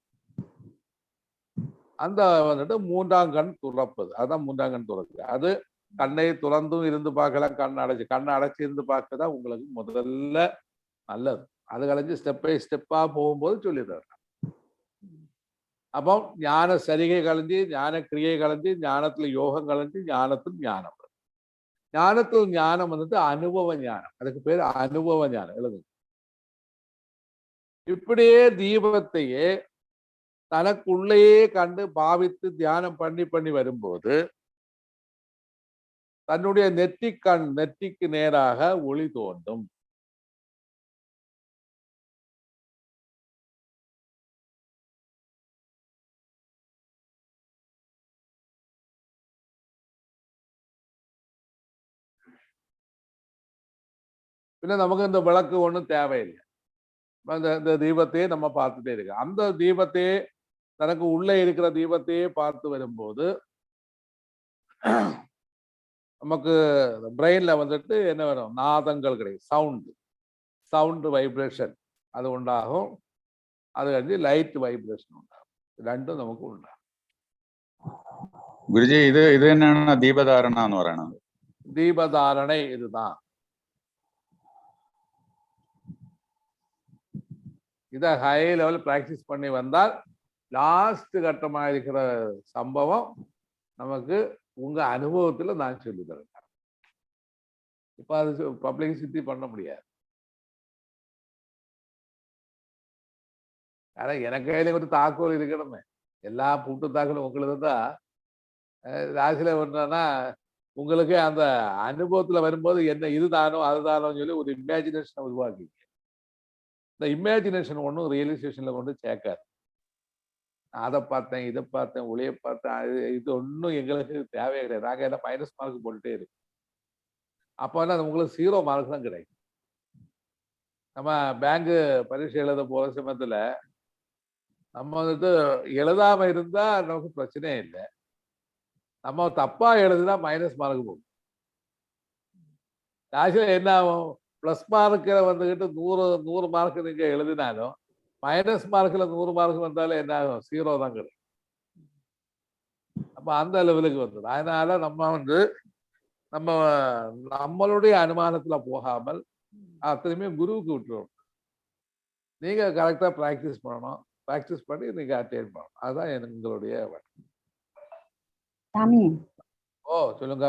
அந்த வந்துட்டு மூன்றாம் கண் துறப்பது, அதான் மூன்றாம் கண் துறக்குது. அது கண்ணை துறந்தும் இருந்து பார்க்கலாம், கண்ணை அடைச்சி இருந்து பார்க்கதான் உங்களுக்கு முதல்ல நல்லது. அது கழிஞ்சு ஸ்டெப் பை ஸ்டெப்பா போகும்போது சொல்லி தரலாம். அப்போ ஞான சரிகை கலைஞ்சி ஞான கிரியை கலைஞ்சி ஞானத்துல யோகம் கலைஞ்சி ஞானத்தில் ஞானம். ஞானத்தில் ஞானம் வந்துட்டு அனுபவ ஞானம், அதுக்கு பேர் அனுபவ ஞானம். எழுது. இப்படியே தீபத்தையே தனக்குள்ளேயே கண்டு பாவித்து தியானம் பண்ணி வரும்போது தன்னுடைய நெற்றிக்கு நேராக ஒளி தோன்றும். பின்ன நமக்கு இந்த விளக்கு ஒன்றும் தேவையில்லை. இந்த தீபத்தையே நம்ம பார்த்துட்டே இருக்கு. அந்த தீபத்தையே தனக்கு உள்ளே இருக்கிற தீபத்தையே பார்த்து வரும்போது நமக்கு பிரெயின்ல வந்துட்டு என்ன வரும், நாதங்கள் கிடைக்கும், சவுண்டு வைப்ரேஷன் அது உண்டாகும். அது கழிஞ்சு லைட் வைப்ரேஷன் உண்டாகும். ரெண்டும் நமக்கு உண்டாகும். குருஜி இது என்னன்னா தீபதாரணான்னு வரணும். தீபதாரணை இதுதான். இதை ஹை லெவல் பிராக்டிஸ் பண்ணி வந்தால் லாஸ்ட் கட்டமாக இருக்கிற சம்பவம் நமக்கு உங்க அனுபவத்துல நான் சொல்லி தரேன். இப்ப அது பப்ளிசிட்டி பண்ண முடியாது. ஆனா எனக்கு கையில ஒரு தாக்கோல் இருக்கணுமே. எல்லா பூட்டு தாக்கலும் உங்களுக்கு தான் ராசியில ஒன்றுனா உங்களுக்கு அந்த அனுபவத்துல வரும்போது என்ன இதுதானோ அதுதானோன்னு சொல்லி ஒரு இமேஜினேஷனை உருவாக்கிங்க. இந்த இமேஜினேஷன் ஒன்றும் ரியலைசேஷன்ல கொண்டு சேர்க்காது. அதை பார்த்தேன், இதை பார்த்தேன், ஒளியை பார்த்தேன், இது ஒன்றும் எங்களுக்கு தேவையே கிடையாது. நாங்கள் என்ன மைனஸ் மார்க் போட்டுட்டே இருக்கோம். அப்போ அது உங்களுக்கு 0 மார்க் தான் கிடைக்கும். நம்ம பேங்கு பரீட்சை எழுத போற சமயத்துல நம்ம வந்துட்டு எழுதாம இருந்தா நமக்கு பிரச்சனையே இல்லை. நம்ம தப்பா எழுதுனா மைனஸ் மார்க் போகும். லாஸ்ட்ல என்ன ஆகும், பிளஸ் மார்க்கில் வந்துக்கிட்டு 100 மார்க் நீங்க எழுதினாலும் மைனஸ் மார்க்ல 100 மார்க் வந்தாலும் என்ன ஆகும், 0 தான் கிடைக்கும். அப்ப அந்த லெவலுக்கு வந்தது. அதனால நம்ம நம்மளுடைய அனுமானத்துல போகாமல் அத்தனையுமே குருவுக்கு விட்டுருவோம். நீங்க கரெக்டா பிராக்டிஸ் பண்ணணும். பிராக்டிஸ் பண்ணி நீங்க அட்டெயின் பண்ணணும். அதுதான் எங்களுடைய சாமி. ஓ சொல்லுங்க.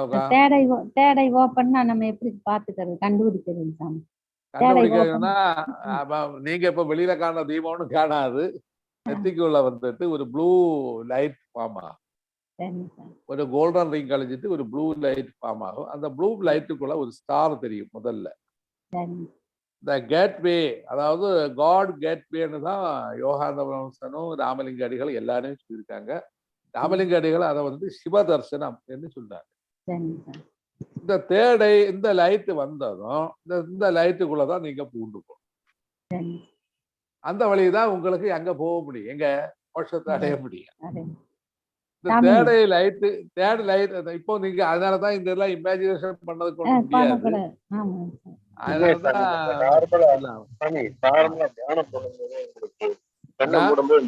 தேடை ஓப்பன்னா நம்ம எப்படி பாத்துக்கிறது, கண்டுபிடிக்கிறது சாமி? கண்டுபிடிக்கிறதுன்னா நீங்க இப்ப வெளியில காண தீபம்னு காணாது. நெத்திக்குள்ள வந்துட்டு ஒரு ப்ளூ லைட் ஃபார்ம் ஆகும். ஒரு கோல்டன் ரிங் கழிஞ்சிட்டு ஒரு ப்ளூ லைட் ஃபார்ம் ஆகும். அந்த ப்ளூ லைட்டுக்குள்ள ஒரு ஸ்டார் தெரியும் முதல்ல. இந்த கேட்வே, அதாவது காட் கேட்வேன்னு தான் யோகானந்த பரமஹம்சனும் ராமலிங்க அடிகள் எல்லாருமே சொல்லியிருக்காங்க. ராமலிங்க அடிகள் அதை வந்து சிவ தர்சனம் என்று சொல்றாங்க. இந்த தேடை இந்த லைட் வந்ததும் இந்த லைட்டுக்குள்ளதான் நீங்க பூண்டு போகணும். அந்த வழிதான் உங்களுக்கு எங்க போக முடியும், எங்க மோட்சத்தை அடைய முடியும். இந்த தேடை லைட் இப்போ நீங்க அதனாலதான் இந்த எல்லாம் இமேஜினேஷன் பண்ணதுக்கு ஒண்ணும் முடியாது.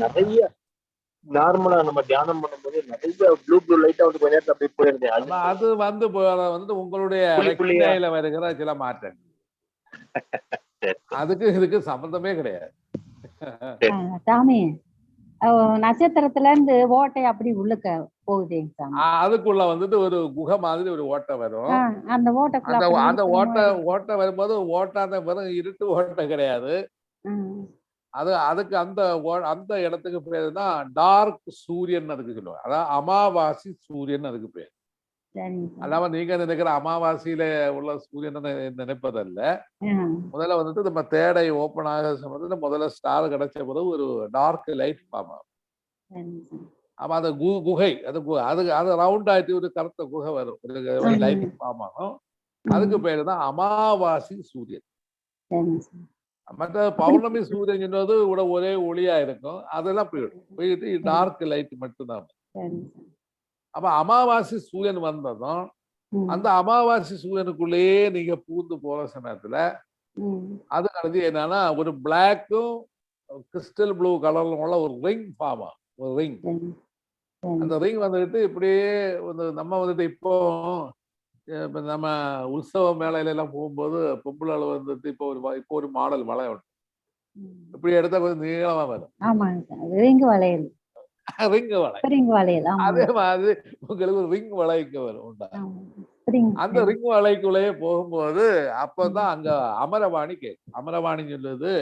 நிறைய நார்மலா நம்ம தியானம் பண்ணும்போது நிறைய ப்ளூ லைட்டா வந்து கொஞ்ச நேரத்துல அப்படியே போயிருந்தேன். அது வந்து உங்களுடைய ரெட்டினால வருகிற சில மாற்றங்கள். சரி அதுக்கு இதுக்கு சம்பந்தமே கிடையாது. சாமி நட்சத்திரத்துல இருந்து ஓட்டை அப்படி உள்ளுக்க போகுதேங்க சாமி. அதுக்குள்ள வந்துட்டு ஒரு குகை மாதிரி ஒரு ஓட்டை வரும். அந்த ஓட்டைக்குள்ள அந்த அப்படி அந்த இருக்கிற ஓட்டை மாதிரி. ஓட்டை வரும்போது ஓட்டாத வெறும் இருட்டு ஓட்டை கிடையாது. ம், அதுக்கு அந்த இடத்துக்கு பேரு தான் டார்க் சூரியன் அதுக்கு சொல்லுவாங்க. அதாவது அமாவாசை சூரியன் அதுக்கு பேர். சரிங்க சாமி. அல்லாம நீங்க நினைக்கிற அமாவாசையில உள்ள சூரியன் நினைப்பதல்ல. முதல்ல வந்துட்டு நம்ம தேடை ஓப்பன் ஆக சம்பந்தத்துல முதல்ல ஸ்டார் கிடைச்ச பிறகு ஒரு டார்க் லைட் ஃபார்ம் ஆகும். சரிங்க சாமி. அப்ப அந்த குகை அது ரவுண்ட் ஆயிட்டு ஒரு கருத்த குகை வரும், ஒரு லைட் ஃபார்ம் ஆகும். அதுக்கு பேரு தான் அமாவாசை சூரியன். சரிங்க சாமி. மற்ற பௌர்ணமி சூரியன் சொன்னது ஒரே ஒளியா இருக்கும், அதெல்லாம் போயிட்டு டார்க் லைட் மட்டும்தான். சரிங்க சாமி. அப்ப அமாவாசை சூரியன் வந்ததும் அந்த அமாவாசை சூரியனுக்குள்ளேயே நீங்க பூந்து போற சமயத்துல அது கடைசி என்னன்னா ஒரு பிளாக்கும் கிறிஸ்டல் ப்ளூ கலர்ல உள்ள ஒரு ரிங் ஃபார்ம் ஆகும். ஒரு ரிங். அந்த ரிங் வந்துட்டு இப்படியே நம்ம வந்துட்டு இப்போ நம்ம உற்சவ மேலையில எல்லாம் போகும்போது பொம்பளை வந்துட்டு இப்போ ஒரு மாடல் வளைய இப்படி எடுத்தா கொஞ்சம் நீளமா வரும். ரிங் வளையல். ரிங் வளை. அதே மாதிரி உங்களுக்கு ஒரு ரிங் வளைக்கு வரும். அந்த ரிங் வளைக்குள்ளேயே போகும்போது அப்பதான் அங்க அமரவாணி கேட்கும். அமரவாணி சொல்லுது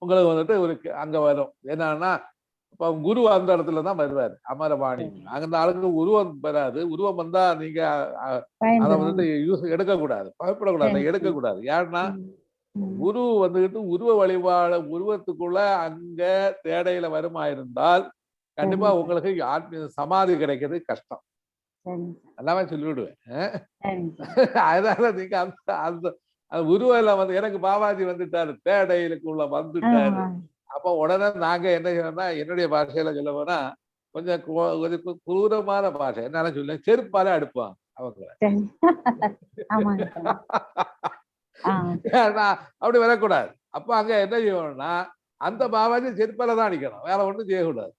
உங்களுக்கு வந்துட்டு ஒரு அங்க வரும். என்னன்னா இப்ப குரு அந்த இடத்துலதான் வருவாரு அமரவாணி. அந்த ஆளுக்கு உருவம் வராது. உருவம் வந்தா நீங்க அதை வந்துட்டு எடுக்கக்கூடாது, பயப்படக்கூடாது, எடுக்கக்கூடாது. ஏன்னா குரு வந்துட்டு உருவ வழிபாடு உருவத்துக்குள்ள அங்க தேடையில வருமாயிருந்தால் கண்டிப்பா உங்களுக்கு ஆத்மீக சமாதி கிடைக்கிறது கஷ்டம். எல்லாமே சொல்லிவிடுவேன். அதனால நீங்க அந்த உருவல எனக்கு பாபாஜி வந்துட்டாரு, தேடையிலுக்குள்ள வந்துட்டாரு. அப்ப உடனே நாங்க என்ன செய்யணும்னா என்னுடைய பாஷையில சொல்ல போனா கொஞ்சம் குரூரமான பாஷை என்ன சொல்ல, செருப்பால அடுப்பாங்க அவங்க. அப்படி வரக்கூடாது. அப்ப அங்க என்ன செய்யணும்னா அந்த பாபாஜி செருப்பால தான் அடிக்கணும், வேற ஒண்ணும் செய்யக்கூடாது.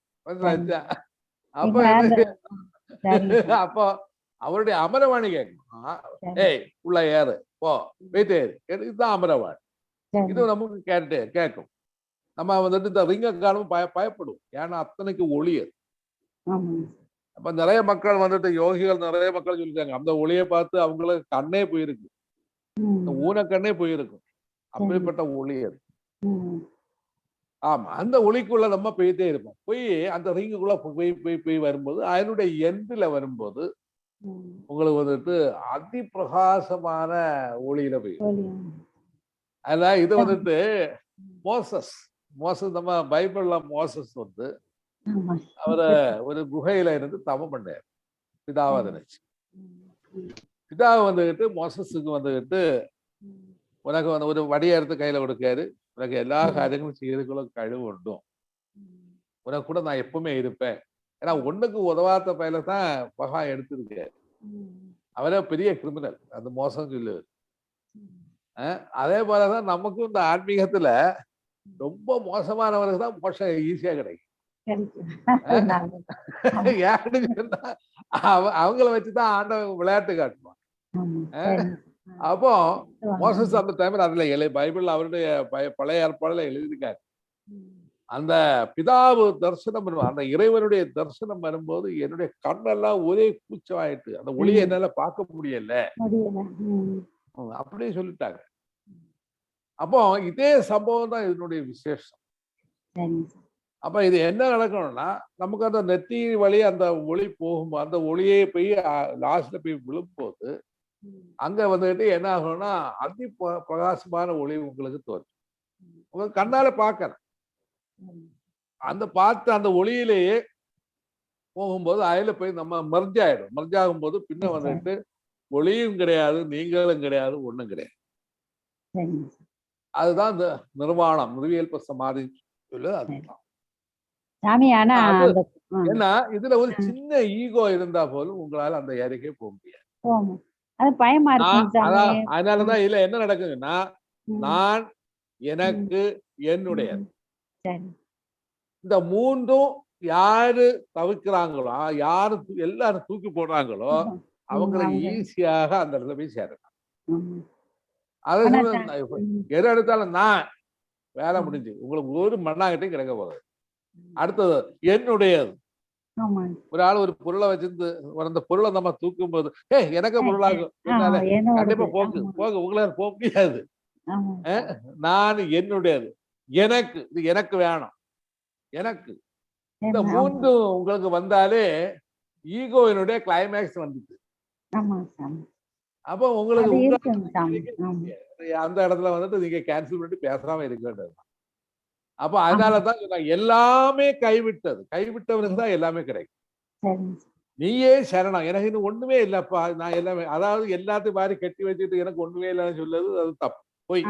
அப்போ அவருடைய அமரவாணி கேட்கணும். ஏய் உள்ள ஏறு போ போயிட்டு ஏறு, இதுதான் அமரவாணி. இது நமக்கு கேட்கும். நம்ம வந்துட்டு இந்த ரிங்க காலம் பயப்படுவோம். ஏன்னா அத்தனைக்கு ஒளியது. அப்ப நிறைய மக்கள் வந்துட்டு யோகிகள் நிறைய மக்கள் சொல்லிட்டாங்க அந்த ஒளியை பார்த்து அவங்களுக்கு கண்ணே போயிருக்கு, ஊனக்கண்ணே போயிருக்கும். அப்படிப்பட்ட ஒளி அது. ஆமா, அந்த ஒளிக்குள்ள நம்ம போயிட்டே இருப்போம். போய் அந்த ரிங்குக்குள்ள போய் வரும்போது அதனுடைய எண்ட்ல வரும்போது உங்களுக்கு வந்துட்டு அதி பிரகாசமான ஒளியில போயிடும். அதான் இது வந்துட்டு மோசஸ் நம்ம பைபிள்ல மோசஸ் வந்து அவரை ஒரு குகையில இருந்து தவம் பண்ணார் பிதாவை நினைச்சு. பிதாவை வந்துகிட்டு மோசஸுக்கு வந்துகிட்டு உனக்கு வந்து ஒரு வடியை எடுத்து கையில கொடுக்காரு, உனக்கு எல்லா காரியங்களும் செய்யறதுக்குள்ள கழிவு உண்டும், உனக்கு கூட நான் எப்பவுமே இருப்பேன். ஏன்னா ஒண்ணுக்கு உதவாத பயில தான் பகவான் எடுத்திருக்காரு. அவரே பெரிய கிரிமினல் அந்த மோசம் சொல்லுவார். அதே போலதான் நமக்கும் இந்த ஆன்மீகத்துல ரொம்ப மோசமானவருக்கு தான் மோசம் ஈஸியா கிடைக்கும். அவங்கள வச்சுதான் ஆண்டவன் விளையாட்டு காட்டுவான். அப்போ மோசஸ் அந்த டைம்ல அதுல பைபிள் அவருடைய பழைய ஏற்பாடுல எழுதியிருக்காரு. அந்த பிதாவு தரிசனம் பண்ணுவோம், அந்த இறைவனுடைய தரிசனம் வரும்போது என்னுடைய கண்ணெல்லாம் ஒரே கூச்சமாயிட்டு அந்த ஒளியை என்னால பார்க்க முடியல அப்படியே சொல்லிட்டாங்க. அப்போ இதே சம்பவம் தான் இதனுடைய விசேஷம். அப்ப இது என்ன நடக்கணும்னா நமக்கு அந்த நெத்தி வழி அந்த ஒளி போகும்போது அந்த ஒளியை போய் லாஸ்ட்ல போய் விழும்போது அங்க வந்துட்டு என்ன ஆகணும்னா அதி பிரகாசமான ஒளி உங்களுக்கு தோணும். உங்க கண்ணால பார்க்கணும். அந்த பார்த்து அந்த ஒளியிலேயே போகும்போது அதுல போய் நம்ம மர்ஜ் ஆயிடும். மர்ஜ் ஆகும்போது பின்ன வந்துட்டு ஒளியும் கிடையாது, நீங்களும் கிடையாது, ஒண்ணும் கிடையாது. அதுதான் இந்த நிர்வாணம், நிர்வியல்ப சமாதி சொல்லு. அதுதான். ஏன்னா இதுல ஒரு சின்ன ஈகோ இருந்தா போலும் உங்களால அந்த ஏரிக்கே போக முடியாது. அதனாலதான் இதுல என்ன நடக்குதுன்னா நான், எனக்கு, என்னுடைய இந்த மூன்றும் யாரு தவிர்க்கிறாங்களோ, யாரு எல்லாரும் தூக்கி போடுறாங்களோ அவங்களை ஈஸியாக அந்த இடத்துல போய் சேரலாம். அதை ஆனா எது எடுத்தாலும் நான் வேலை முடிஞ்சு, உங்களுக்கு ஒரு மண்ணாங்கட்டையும் கிடைக்க போகுது. அடுத்தது என்னுடையது. ஆமா ஒரு ஆள் ஒரு பொருளை வச்சிருந்து அந்த பொருளை நம்ம தூக்கும் போது எனக்கு பொருளாகும் கண்டிப்பா போக்கு உங்களால போக முடியாது. நான் என்னுடையது, எனக்கு இது எனக்கு வேணும், எனக்கு இந்த மூன்று உங்களுக்கு வந்தாலே ஈகோயினுடைய கிளைமேக்ஸ் வந்துச்சு. அப்போ உங்களுக்கு அந்த இடத்துல வந்துட்டு நீங்க கேன்சல் பண்ணிட்டு பேசாம இருக்க வேண்டியது. அப்ப அதனாலதான் எல்லாமே கைவிட்டவனுக்கு தான் எல்லாமே கிடைக்கும். நீயே சரணம், எனக்கு இன்னும் ஒண்ணுமே இல்லப்பா, நான் எல்லாமே, அதாவது எல்லாத்தையும் மாதிரி கட்டி வச்சுட்டு எனக்கு ஒண்ணுமே இல்லைன்னு சொல்லுது, அது தப்பு, போய்.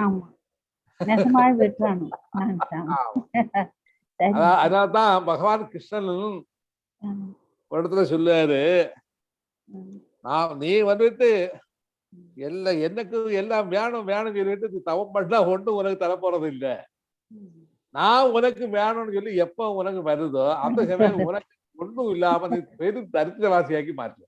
அதனால்தான் பகவான் கிருஷ்ணன் ஒரு இடத்துல சொல்லுவாரு, நீ வந்துட்டு எனக்கு எல்லாம் வேணும் வேணும் சொல்லிட்டு தவம் பண்ணா ஒண்ணும் உனக்கு தரப்போறது இல்லை. நான் உனக்கு வேணும்னு சொல்லி எப்ப உனக்கு வருதோ அந்த சமயம் உனக்கு ஒண்ணும் இல்லாம நீ பெரும் தரித்திரவாசியாக்கி மாற்ற.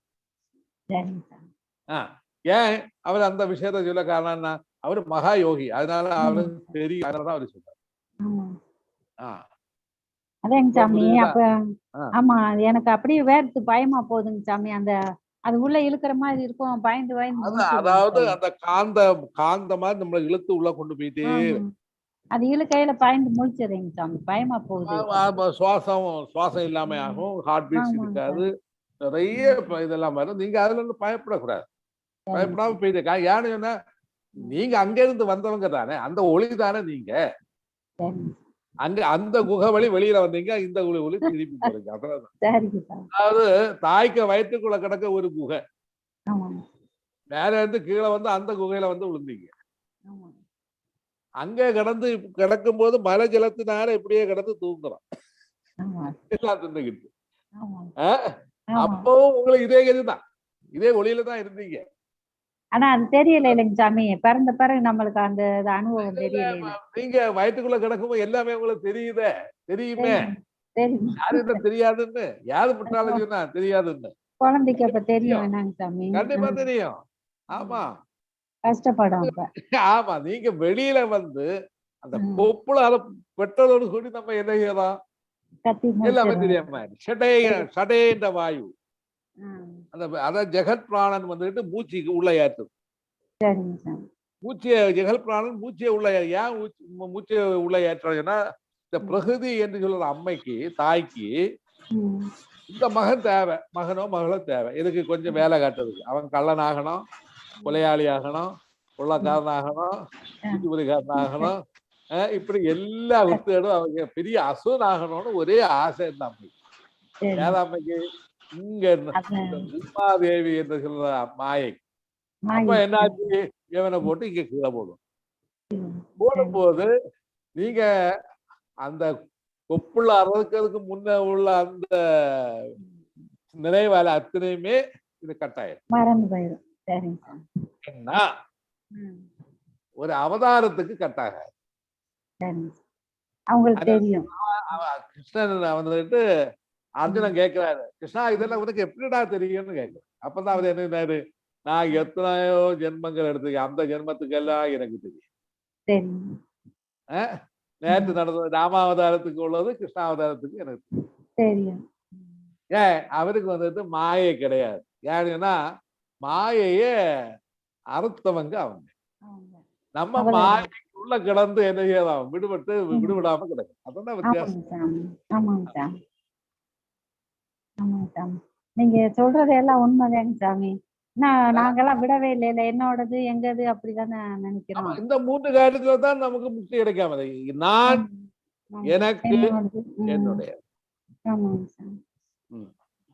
ஏன் அவர் அந்த விஷயத்த சொல்ல காரணம்னா அவரு மகா யோகி, அதனால அவருக்கு தெரியும், அதனாலதான் அவரு சொல்றாரு. அதேங்க சாமி. அப்ப ஆமா, எனக்கு அப்படியே வேர்த்து பயமா போகுதுங்க சாமி. அந்த அது உள்ள இழுக்கிற மாதிரி இருக்கும், பயந்து பயந்து. அதாவது அந்த காந்த மாதிரி நம்மள இழுத்து உள்ள கொண்டு போயிட்டே அது இழுக்கையில பயந்து முழிச்சிடுறீங்க சாமி, பயமா போகுது. சுவாசம் இல்லாம ஆகும், ஹார்ட் பீட்ஸ் இருக்காது, நிறைய இதெல்லாம் வரும். நீங்க அதுல இருந்து பயப்படக்கூடாது, பயப்படாம போயிட்டு. ஏன்னு சொன்னா நீங்க அங்க இருந்து வந்தவங்க தானே, அந்த ஒளி தானே நீங்க. அங்க அந்த குகை வழி வெளியில வந்தீங்க, இந்த ஒளி திருப்பி போறீங்க. அதாவது தாய்க்கு வயிற்றுக்குள்ள கிடக்க ஒரு குகை, மேல இருந்து கீழே வந்து அந்த குகையில வந்து விழுந்தீங்க. அங்க கிடக்கும் போது மலை ஜலத்தினால இப்படியே கிடந்து தூங்குறோம் எல்லாம் தின்னுகிட்டு. அப்பவும் உங்களுக்கு இதே கதிதான், இதே ஒளியில தான் இருந்தீங்க. ஆனா அது தெரியல இல்லைங்க சாமி, பிறந்த பிறகு நம்மளுக்கு அந்த அனுபவம் தெரியல. நீங்க வயிற்றுக்குள்ள கிடக்கும்போது எல்லாமே உங்களுக்கு தெரியுமே. யாரு தெரியாதுன்னு, யாரு முட்டாள சொன்னா தெரியாதுன்னு குழந்தைக்கு அப்ப தெரியும் என்னங்க சாமி? கண்டிப்பா தெரியும். ஆமா, கஷ்டப்படும். ஆமா, நீங்க வெளியில வந்து அந்த கொப்புல அதை பெற்றதோடு கூடி நம்ம என்ன செய்யலாம், எல்லாமே தெரியாம சடேன்ற வாயு, அத ஜெகத் பிராணன் வந்துட்டு மூச்சுக்கு உள்ள ஏற்றுது. ஜெகத் பிராணன் மூச்சையை உள்ள, ஏன் மூச்சை உள்ள ஏற்றுறதுன்னா இந்த பிரகிருதி என்று சொல்ற அம்மைக்கு, தாய்க்கு இந்த மகன் தேவை, மகனோ மகளோ தேவை. இதுக்கு கொஞ்சம் வேலை காட்டுறதுக்கு. அவன் கள்ளன் ஆகணும், கொலையாளி ஆகணும், கொள்ளக்காரன் ஆகணும், குடிகாரன் ஆகணும், இப்படி எல்லா வித்தேடும் அவங்க பெரிய அசுரன் ஆகணும்னு ஒரே ஆசை இந்த அம்மைக்கு. வேதாம்மைக்கு இங்க உமாதேவி என்று சொல்ற மாயை. அப்ப என்னாச்சு, இவனை போட்டு இங்க கீழே போடும்போது நீங்க அந்த கொப்புள்ள அறக்கிறதுக்கு முன்ன உள்ள அந்த நினைவால அத்தனையுமே இது கட்டாயம். ஒரு அவதாரத்துக்கு கட்டாக கிருஷ்ணன் வந்துட்டு அர்ஜுனன் கேட்கிறாரு, கிருஷ்ணா இதெல்லாம் உனக்கு எப்படிடா தெரியும்னு கேட்கிறேன். அப்பதான் அவர் என்ன, நான் எத்தனையோ ஜென்மங்கள் எடுத்துக்க, அந்த ஜென்மத்துக்கு எல்லாம் எனக்கு தெரியும். நேற்று நடந்தது ராமாவதாரத்துக்கு உள்ளது கிருஷ்ணாவதாரத்துக்கு எனக்கு தெரியும். ஏன் அவருக்கு வந்துட்டு மாயை கிடையாது. ஏன்னா மாயைய அறுத்தவங்க அவங்க. நம்ம மாயைக்குள்ள கிடந்து என்ன செய்யலாம், விடுபடாம கிடக்கும். அதான் வித்தியாசம். நீங்க சொல்றது எல்லாம் உண்மைதாங்க சாமி. நாங்கெல்லாம் விடவே இல்லை, என்னோடது எங்கது அப்படிதானே நினைக்கிறோம். இந்த மூன்று காரியத்துல தான் நமக்கு முக்தி கிடைக்காம, நான், எனக்கு, என்னுடைய.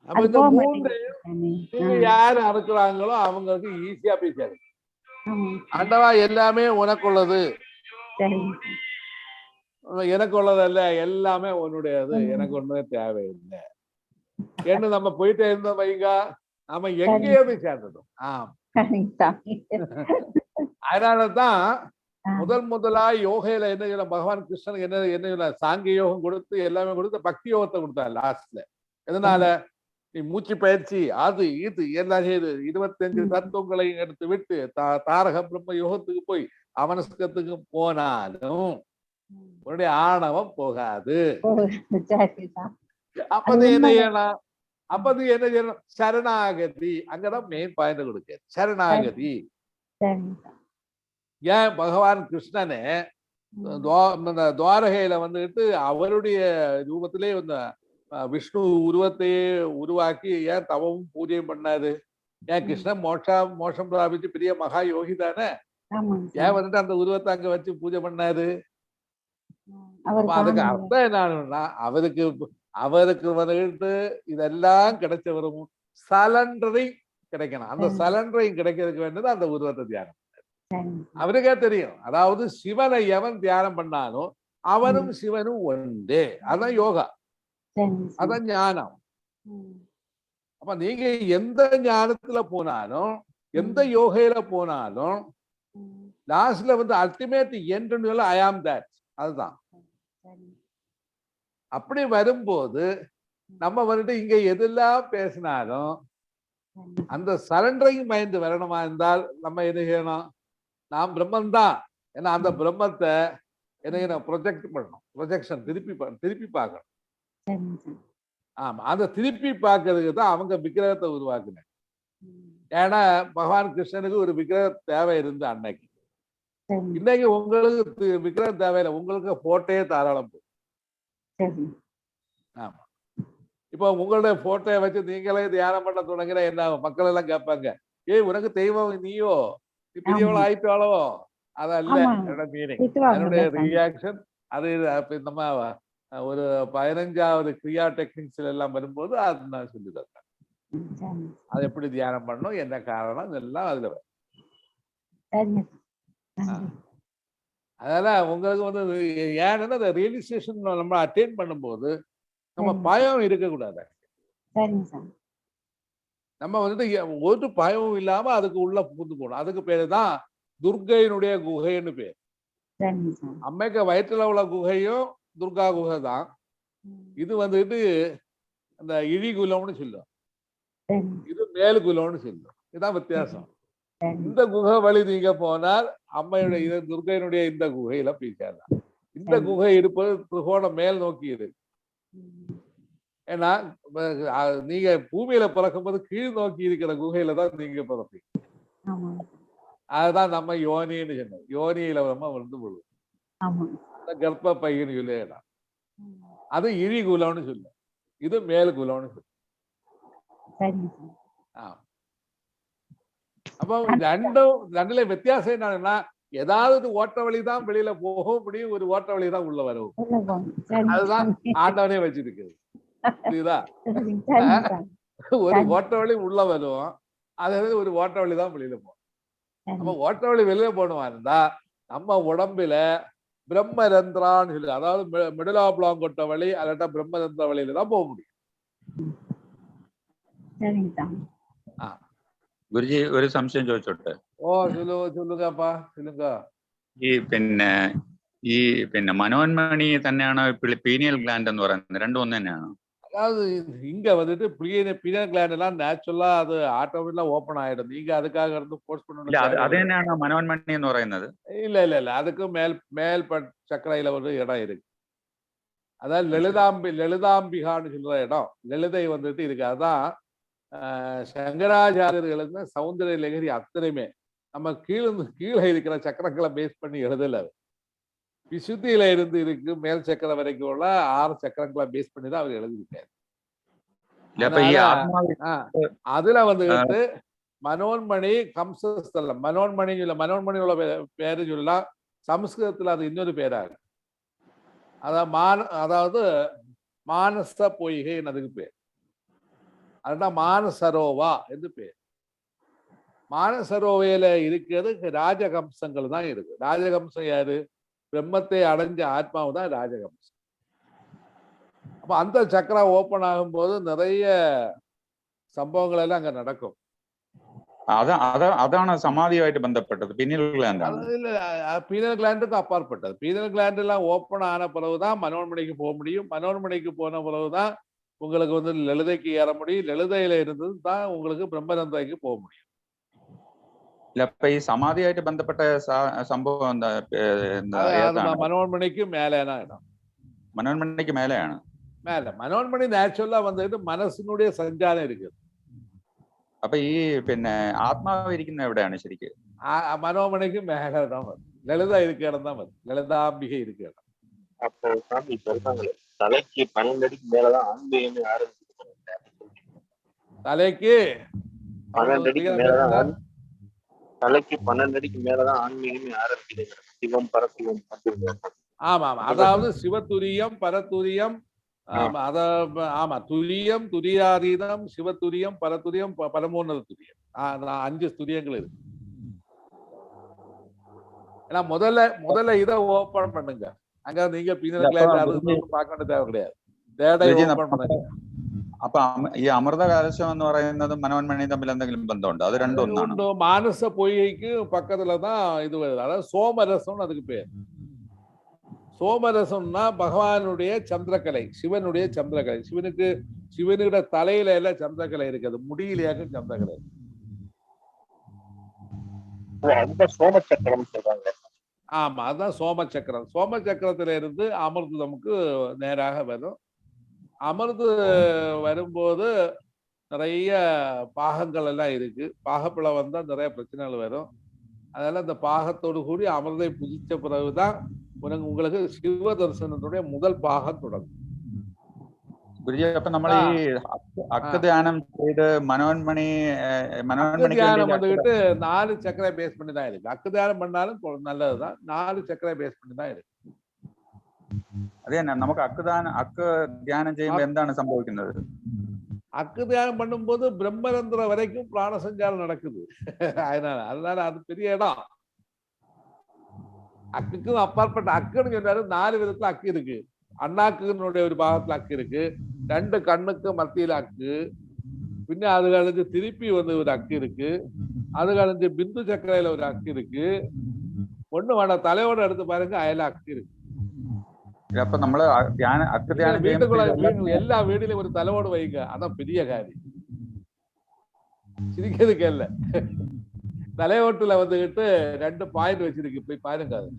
அப்ப இந்த மூன்று யாரு அறுக்குறாங்களோ அவங்களுக்கு ஈஸியா போய் சேரும். ஆண்டவா எல்லாமே உனக்குள்ளது, எனக்கு உள்ளதல்ல, எல்லாமே உன்னுடையது, எனக்கு ஒண்ணுமே தேவையில்லை என்று நம்ம போயிட்டே இருந்தோம் வைங்க, நாம எங்கேயோ போய் சேர்ந்துட்டோம். அதனாலதான் முதலா யோகையில என்ன சொல்ல, பகவான் கிருஷ்ணன் என்ன சொல்ல, சாங்கிய யோகம் கொடுத்து எல்லாமே கொடுத்து பக்தி யோகத்தை கொடுத்தாரு லாஸ்ட்ல. எதனால, நீ மூச்சு பயிற்சி அது இது எல்லாம் செய்து 25 தத்துவங்களையும் எடுத்து விட்டு தாரக பிரம்ம யோகத்துக்கு போய் அமனஸ்கத்துக்கு போனாலும் உன்னுடைய ஆணவம் போகாது. அப்ப நீ என்ன செய்யணும்? அப்ப நீ என்ன செய்யணும்? சரணாகதி. அங்கதான் மெயின் பாயிண்ட் கொடுக்க. சரணாகதி. ஏன் பகவான் கிருஷ்ணனே துவாரகையில வந்துட்டு அவருடைய ரூபத்திலே விஷ்ணு உருவத்தையே உருவாக்கி ஏன் தவமும் பூஜையும் பண்ணாரு? ஏன் கிருஷ்ணன் மோட்சம் பிராபிச்சு பெரிய மகா யோகி தானே, ஏன் வந்துட்டு அந்த உருவத்தை அங்க வச்சு பூஜை பண்ணாரு? அதுக்கு அர்த்தம் என்னன்னா அவருக்கு வந்துட்டு இதெல்லாம் கிடைச்சவரும் சலண்டரிங் கிடைக்கணும். அந்த சலண்டரிங் கிடைக்கிறதுக்கு வேண்டியது அந்த உருவத்தை தியானம். அவருக்கே தெரியும், அதாவது சிவனை எவன் தியானம் பண்ணாலும் அவனும் சிவனும் ஒன்றே. அதான் யோகா, அதான் ஞானம். அப்ப நீங்க எந்த ஞானத்துல போனாலும் எந்த யோகையில போனாலும் லாஸ்ட்ல அல்டிமேட் எண்ட் ஐ ஆம் தட். அதுதான். அப்படி வரும்போது நம்ம வந்துட்டு இங்க எதெல்லாம் பேசினாலும் அந்த சரண்டரிங் மைண்ட் வரணுமா இருந்தால் நம்ம என்ன செய்யணும்? நாம் பிரம்மன் தான். ஏன்னா அந்த பிரம்மத்தை என்ன ப்ரொஜெக்ட் பண்ணணும். ப்ரொஜெக்ஷன் திருப்பி பார்க்கணும். ஆமா, அந்த திருப்பி பார்க்கறதுக்கு தான் அவங்க விக்கிரகத்தை உருவாக்குனேன். ஏன்னா பகவான் கிருஷ்ணனுக்கு ஒரு விக்கிரக தேவை இருந்து அன்னைக்கு. இன்னைக்கு உங்களுக்கு விக்கிரகம் தேவையில்லை, உங்களுக்கு போட்டோயே தாராளம். ஆமா, இப்போ உங்களுடைய போட்டோயை வச்சு நீங்களே தியானம் பண்ண தொடங்கினா என்ன மக்கள் எல்லாம் கேட்பாங்க, உனக்கு தெய்வம் நீயோ, நீ பெரியவளோ ஆயிட்டாலோ? அதல்ல என்னோட மீனிங், என்னுடைய ரியாக்ஷன். அது நம்ம ஒரு 15வது கிரியா டெக்னிக்ஸ்ல எல்லாம் வரும்போது அது நான் சொல்லி தரேன். அது எப்படி தியானம் பண்ணணும், என்ன காரணம், இதெல்லாம் அதுல வரும். அதனால உங்களுக்கு ஏன்னா அந்த ரியலைசேஷன் நம்ம அட்டெயின் பண்ணும்போது நம்ம பயம் இருக்கக்கூடாது. நம்ம ஒரு பயமும் இல்லாம அதுக்கு உள்ள புகுந்து போகணும். அதுக்கு பேரு தான் துர்கையினுடைய குகைன்னு பேர். அம்மைக்கு வயிற்றுல உள்ள குகையும் துர்கா குகை தான். இது அந்த இழிகுலம்னு சொல்லும், இது மேல் குலம்னு சொல்லும். இதுதான் வித்தியாசம். இந்த குகை வழி நீங்க போனால் அம்மையுடைய துர்கையினுடைய இந்த குகையில போய் சேரலாம். இந்த குகை இருப்பது திரிகோணம் மேல் நோக்கி இருக்கு. ஏன்னா நீங்க பூமியில பிறக்கும் போது கீழ் நோக்கி இருக்கிற குகையில தான் நீங்க பிறப்பீங்க. அதுதான் நம்ம யோனின்னு சொன்னோம். யோனியில நம்ம விழுவோம். அந்த கர்ப்ப பையன் சொல்லிடலாம். அது இழி குலம்னு சொல்லும், இது மேல் குலம்னு சொல்லும். அப்போ ரெண்டுல வித்தியாசம் என்னன்னா, ஏதாவது ஓட்ட வழிதான் வெளியில போக முடியும், ஒரு ஓட்ட வழிதான் உள்ள வரும். அதுதான் ஆண்டவனே வச்சிருக்கு. புரியுதா? ஒரு ஓட்ட வழி உள்ள வரும், அதாவது ஒரு ஓட்ட வழிதான் வெளியில போகும். நம்ம ஓட்ட வழி வெளியில போனவா இருந்தா நம்ம உடம்புல பிரம்மரந்திரான்னு சொல்லி, அதாவது மிடில் ஆஃப் லாங் கொட்ட வழி அல்லாட்டா பிரம்மரந்திர வழியில தான் போக முடியும். ഗുരുജി ഒരു സംശയം ചോദിച്ചോട്ടെ? ചൊല്ലുകപ്പാ, ചൊല്ലുക. ഈ മനോന്മണി തന്നെയാണോ പീനിയൽ ഗ്ലാൻഡ് എന്ന് പറയുന്നത്? രണ്ടും ഒന്ന് തന്നെയാണോ? அதாவது இங்க பீனியல் கிளாண்ட் எல்லாம் நேச்சுரலா அது ஆட்டோமேட்டிக்கா ஓபன் ஆயிடும். நீங்க அதுக்காக ஃபோர்ஸ் பண்ணணும். அது തന്നെയാണോ മനോന്മണി എന്ന് പറയുന്നത്? இல்ல அதுக்கு மேல் சக்கரையில ஒரு இடம் இருக்கு. அதாவது லலிதாம்பிகான்னு சொல்ற இடம், லலிதை இருக்கு. அதான் சங்கராச்சாரியர்களுக்கு சௌந்தரிய லகரி அத்தனையுமே நம்ம கீழே இருக்கிற சக்கரங்களை பேஸ் பண்ணி எழுதல. விசுத்தியில இருக்கு மேல் சக்கரம் வரைக்கும் உள்ள 6 சக்கரங்களை பேஸ் பண்ணி தான் அவர் எழுதியிருக்காரு. அதுல மனோன்மணி கம்சஸ்தலம், மனோன்மணி மனோன்மணியோட பேரு சொல்லலாம். சமஸ்கிருதத்துல அது இன்னொரு பேரா இருக்கு. அதாவது மானச பொய்கைன்னு அதுக்கு பேர். அதுதான் மானசரோவா என்று பேர். மானசரோவையில இருக்கிறது ராஜகம்சங்கள் தான் இருக்கு. ராஜகம்சம் யாரு? பிரம்மத்தை அடைஞ்ச ஆத்மாவு தான் ராஜகம்சம். அப்ப அந்த சக்கரா ஓபன் ஆகும்போது நிறைய சம்பவங்கள் எல்லாம் அங்க நடக்கும். அതാണ് സമാധിയുമായിട്ട് ബന്ധപ്പെട്ടത്. പീനിയൽ ഗ്ലാൻഡ് இல்ல, பீனியல் கிளாண்டுக்கு அப்பாற்பட்டது. பீனியல் கிளாண்ட் எல்லாம் ஓப்பன் ஆன பிறகுதான் மனோன்மணிக்கு போக முடியும். மனோன்மணிக்கு போன பிறகுதான் உங்களுக்கு வந்து லலிதைக்கு ஏற முடியும். லலிதையில இருந்து தான் உங்களுக்கு பிரம்மரந்தைக்கு போக முடியும். ഇല്ല അപ്പൊ ഈ സമാധിയായിട്ട് ബന്ധപ്പെട്ട സംഭവം എന്താ ഏതാണ്? മനോന്മണിക്ക് മേലേനാ ഇടം. മനോന്മണിക്ക് മേലെയാണ്. மேல மனோன்மணி நேச்சுரலா வந்துட்டு മനസ്സിനുடைய സഞ്ചാരം ഇരിക്കും. അപ്പൊ ഈ പിന്നെ ആത്മാവ് ഇരിക്കുന്ന എവിടെയാണ് ശരിക്കും? മനോന്മണിക്ക് മേലെ தான் வரும். லலிதா இருக்க இடம் தான் வரும். லலிதாம்பிகை இருக்க இடம். அப்போ சாமி சொல்றாங்களே தலைக்கு 12 அடிக்கு மேலதான் ஆன்மீகமே ஆரம்பிச்சு. தலைக்கு 12 அடிக்கு மேலதான் தலைக்கு 12 அடிக்கு மேலதான் ஆன்மீகமே ஆரம்பிக்குது. சிவம் பரசிவம். ஆமா ஆமா, அதாவது சிவதுரியம் பரதுரியம். ஆமா, துரியம் துரியாதீதம் சிவதுரியம் பரதுரியம் பரமோன்னத துரியம். 5 துரியங்கள் இருக்கு. ஏன்னா முதல்ல இதை ஓபன் பண்ணுங்க. அங்க நீங்க பார்க்க வேண்டிய தேவை கிடையாது. അപ്പൊ ഈ അമൃത കലശം എന്ന് പറയുന്നതും മനോന്മണി തമ്മിൽ എന്തെങ്കിലും ബന്ധമുണ്ടോ? അത് രണ്ടും ഒന്നാണ്. മാനസ പൊയ്യയ്ക്ക് പക്കത്തുலதான் இது வருது. அதாவது சோமரசம் அதுக்கு பேர். சோமரசம்னா பகவானுடைய சந்திரக்கலை, சிவனுடைய சந்திரக்கலை. சிவனுடைய தலையில எல்லாம் சந்திரக்கலை இருக்குது, முடியிலேயாக்கும் சந்திரக்கலை. சோமச்சக்கரம் சொல்றாங்க. ஆமா, அதுதான் சோமச்சக்கரம். சோமச்சக்கரத்துல இருந்து அமிர்து நமக்கு நேராக வரும். அமிர்து வரும்போது நிறைய பாகங்கள் எல்லாம் இருக்கு. பாகப்பிழை வந்தா நிறைய பிரச்சனைகள் வரும். அதனால இந்த பாகத்தோடு கூடி அமிர்தை புதிச்ச பிறகுதான் உங்களுக்கு சிவ தரிசனத்துடைய முதல் பாகம் தொடங்கும். അപ്പൊ നമ്മൾ ഈ അക്കധ്യാനം ചെയ്ത് മനോന്മണി வந்துகிட்டு 4 சக்கரை பேஸ் பண்ணி தான் இருக்கு. அக்கധ്യാനം பண்ணாலும் நல்லதுதான். 4 சக்கரை பேஸ் பண்ணி தான் இருக்கு. അതേ നമുക്ക് അക്കധ്യാനം ചെയ്യുമ്പോൾ എന്താണ് സംഭവിക്കുന്നത്? அக்கத்தியானம் பண்ணும்போது பிரம்மரந்திரம் வரைக்கும் பிராண சஞ்சாரம் நடக்குது. அதனால அது பெரிய இடம். அக்குக்கும் அப்பாற்பட்ட அக்குன்னு சொன்னாரு. 4 விதத்துல அக்கு இருக்கு. அண்ணாக்குனுடைய ஒரு பாகத்துல அக்கு இருக்கு, 2 கண்ணுக்கு மத்தியில அக்கு, பின்ன அது கழிஞ்சு திருப்பி வந்து ஒரு அக்கு இருக்கு, அது கழிஞ்சு பிந்து சக்கரையில ஒரு அக்கு இருக்கு, ஒண்ணு வேணாம் தலையோட எடுத்து பாருங்க, அயல அக்கு இருக்கு. அப்ப நம்மள வீட்டுக்குள்ள எல்லா வீடுலயும் ஒரு தலையோடு வைங்க, அதான் பெரிய காரியம். சிரிக்கிறதுக்கு இல்ல, தலையோட்டுல வந்துகிட்டு 2 பாயிண்ட் வச்சிருக்கு, போய் பாருங்க. அது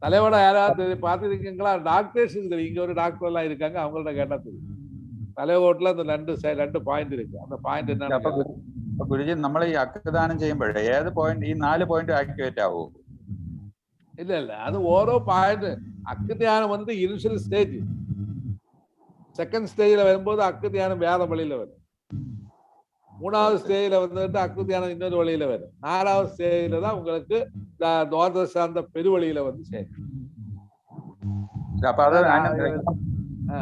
தலையோட யாராவது பார்த்துருக்கீங்களா? டாக்டர்ஸ் தெரியும், இங்க ஒரு டாக்டர் எல்லாம் இருக்காங்க, அவங்கள்ட்ட கேட்டா தெரியும். தலையோட்டுல அந்த 2 பாயிண்ட் இருக்கு. அந்த பாயிண்ட் என்ன? ഗുരുജി, നമ്മൾ ഈ അക്കദാനം ചെയ്യുമ്പോഴേ ഏത് പോയിന്റ്, ഈ 4 പോയിന്റ് ആക്ടിവേറ്റ് ആവോ? இல்ல, அது ஓரோ பாயிண்ட். அக்கு தியானம் வந்து இனிஷியல் ஸ்டேஜ். செகண்ட் ஸ்டேஜ்ல வரும்போது அக்கு தியானம் வேற வழியில வரும். 3வது ஸ்டேஜ்ல வந்துட்டு அக்கு தியானம் இன்னொரு வழியில வரும். 4வது ஸ்டேஜ்ல தான் உங்களுக்கு துவாதச சார்ந்த பெருவழியில வந்து சேரும். அப்ப அது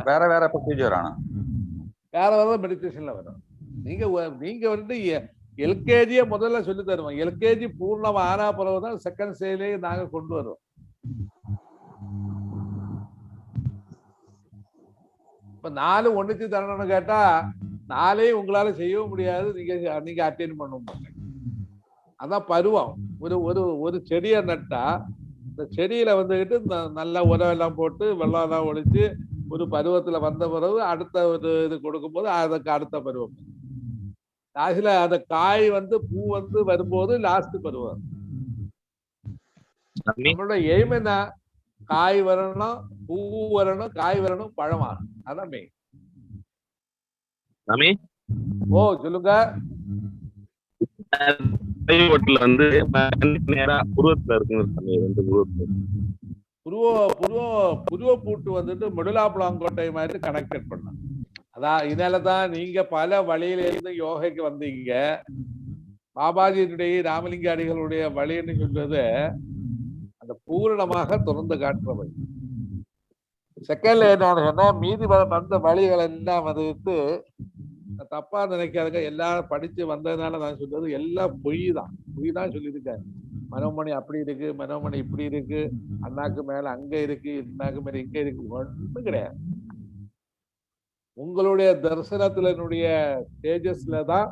வேற வேற ப்ரொசீஜர் ஆனா வேற வேற மெடிடேஷன்ல வரும். நீங்க வந்து எல்கேஜியை முதல்ல சொல்லி தருவோம். எல்கேஜி பூர்ணம் ஆனா பிறகுதான் செகண்ட் ஸ்டேஜ்லயே நாங்க கொண்டு வருவோம். இப்ப 4 ஒண்ணுச்சு தரணும்னு கேட்டா 4 உங்களால செய்யவும் முடியாது. நீங்க அட்டெண்ட் பண்ண மாட்டீங்க. அதான் பருவம். ஒரு செடியை நட்டா இந்த செடியில வந்துகிட்டு நல்ல உரம் எல்லாம் போட்டு வெள்ளம் எல்லாம் ஒழிச்சு ஒரு பருவத்துல வந்த பிறகு அடுத்த ஒரு இது கொடுக்கும் போது அதுக்கு அடுத்த பருவம். லாஸ்ட்ல அந்த காய் வந்து பூ வந்து வரும்போது லாஸ்ட் பருவம். நம்மளோட எய்ம் என்ன? காய் வரணும், பூ வரணும், காய் வரணும், பழம் வரணும். அதான் மெயின். ஓ சொல்லுங்க. வந்து புருவத்துல இருக்குங்க. புருவ பூட்டு வந்துட்டு மெடுலாப்புலாங்கோட்டை மாதிரி கனெக்டட் பண்ணலாம். அதான் இதனாலதான் நீங்க பல வழியில இருந்து யோகைக்கு வந்தீங்க. பாபாஜியினுடைய ராமலிங்க அடிகளுடைய வழின்னு சொல்றது அந்த பூரணமாக திறந்து காட்டுறவை. செகண்ட்ல என்ன சொன்னா, மீதி வந்த வழிகள் எல்லாம் வந்துட்டு தப்பா நினைக்காதுங்க. எல்லாரும் படிச்சு வந்ததுனால நான் சொல்றது எல்லாம் பொய் தான் சொல்லியிருக்காரு. மனோமணி அப்படி இருக்கு, மனோமணி இப்படி இருக்கு, அண்ணாக்கு மேல அங்க இருக்கு, அண்ணாக்கு மேல இங்க இருக்கு, ஒண்ணும் கிடையாது. உங்களுடைய தரிசனத்தினுடைய தேஜஸ்ல தான்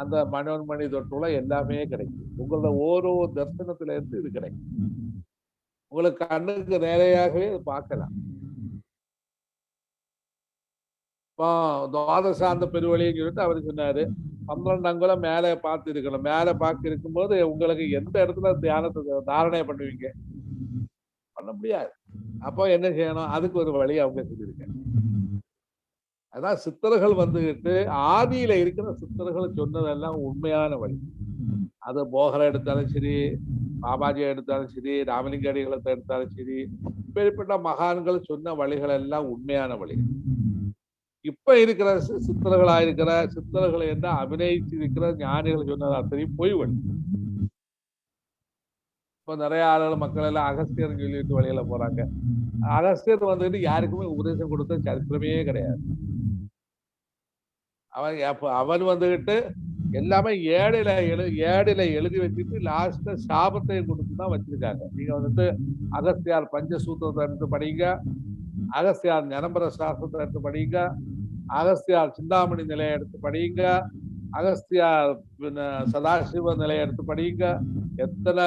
அந்த மனோன்மணி தொற்றுல எல்லாமே கிடைக்கும். உங்களோட ஓரோ தரிசனத்துல இருந்து இது கிடைக்கும். உங்களுக்கு கண்ணுக்கு நேரையாகவே பார்க்கலாம். இப்போ துவாதசாந்த பெருவழின்னு சொல்லிட்டு அவர் சொன்னாரு 12 அங்குலம் மேலே பார்த்து இருக்கணும். மேலே பார்த்து இருக்கும்போது உங்களுக்கு எந்த இடத்துல தியானத்தை தாரணை பண்ணுவீங்க? பண்ண முடியாது. அப்போ என்ன செய்யணும்? அதுக்கு ஒரு வழி அவங்க சொல்லியிருக்காங்க. அதான் சித்தர்கள் வந்துகிட்டு ஆதியில இருக்கிற சித்தர்கள் சொன்னதெல்லாம் உண்மையான வழி. அது போகரை எடுத்தாலும் சரி, பாபாஜியை எடுத்தாலும் சரி, ராமலிங்க அடிகளத்தை எடுத்தாலும் சரி, இப்படிப்பட்ட மகான்கள் சொன்ன வழிகள் எல்லாம் உண்மையான வழிகள். இப்ப இருக்கிற சித்தர்களா இருக்கிற சித்தர்களை என்ன அபிநயிச்சு இருக்கிற ஞானிகள் சொன்னது அத்தனையும் பொய் வழி. இப்ப நிறைய ஆளுகள் மக்கள் எல்லாம் அகஸ்தியர் சொல்லிட்டு வழியில போறாங்க. அகஸ்தியர் வந்துட்டு யாருக்குமே உபதேசம் கொடுத்த சரித்திரமே கிடையாது. அவன் வந்துகிட்டு எல்லாமே ஏடில எழுதி வச்சுட்டு லாஸ்ட்ல சாபத்தை கொடுத்துதான் வச்சிருக்காங்க. நீங்க வந்துட்டு அகஸ்தியார் பஞ்சசூத்திரத்தை எடுத்து படிங்க, அகஸ்தியார் ஞானபர சாஸ்திரத்தை எடுத்து படிங்க, அகஸ்தியார் சிந்தாமணி நிலையை எடுத்து படிங்க, அகஸ்தியார் சதாசிவ நிலையை எடுத்து படிங்க. எத்தனை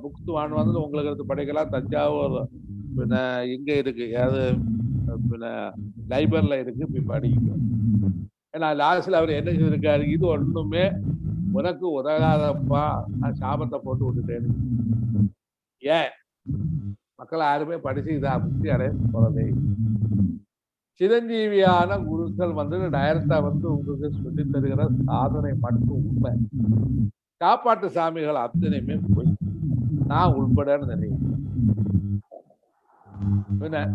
புக்ஸ் வாங்குவாங்க உங்களுக்கு எடுத்து படிக்கலாம். தஞ்சாவூர் இங்க இருக்கு, ஏதாவது லைப்ரரியில இருக்கு, போய் படிங்க. ஏன்னா லாஸ்ட்ல அவர் என்ன செய்திருக்காரு? இது ஒண்ணுமே உனக்கு உதகாதப்பா, நான் சாபத்தை போட்டு விட்டுட்டேன்னு. ஏன் மக்கள் யாருமே படிச்சு இதா முக்தி அடைய போறதே. சிரஞ்சீவியான குருக்கள் டைரக்டா உங்களுக்கு சொல்லி தருகிற சாதனை மட்டும் உண்மை. காப்பாட்டு சாமிகள் அத்தனையுமே போய் நான் உள்படன்னு நினைக்கிறேன்.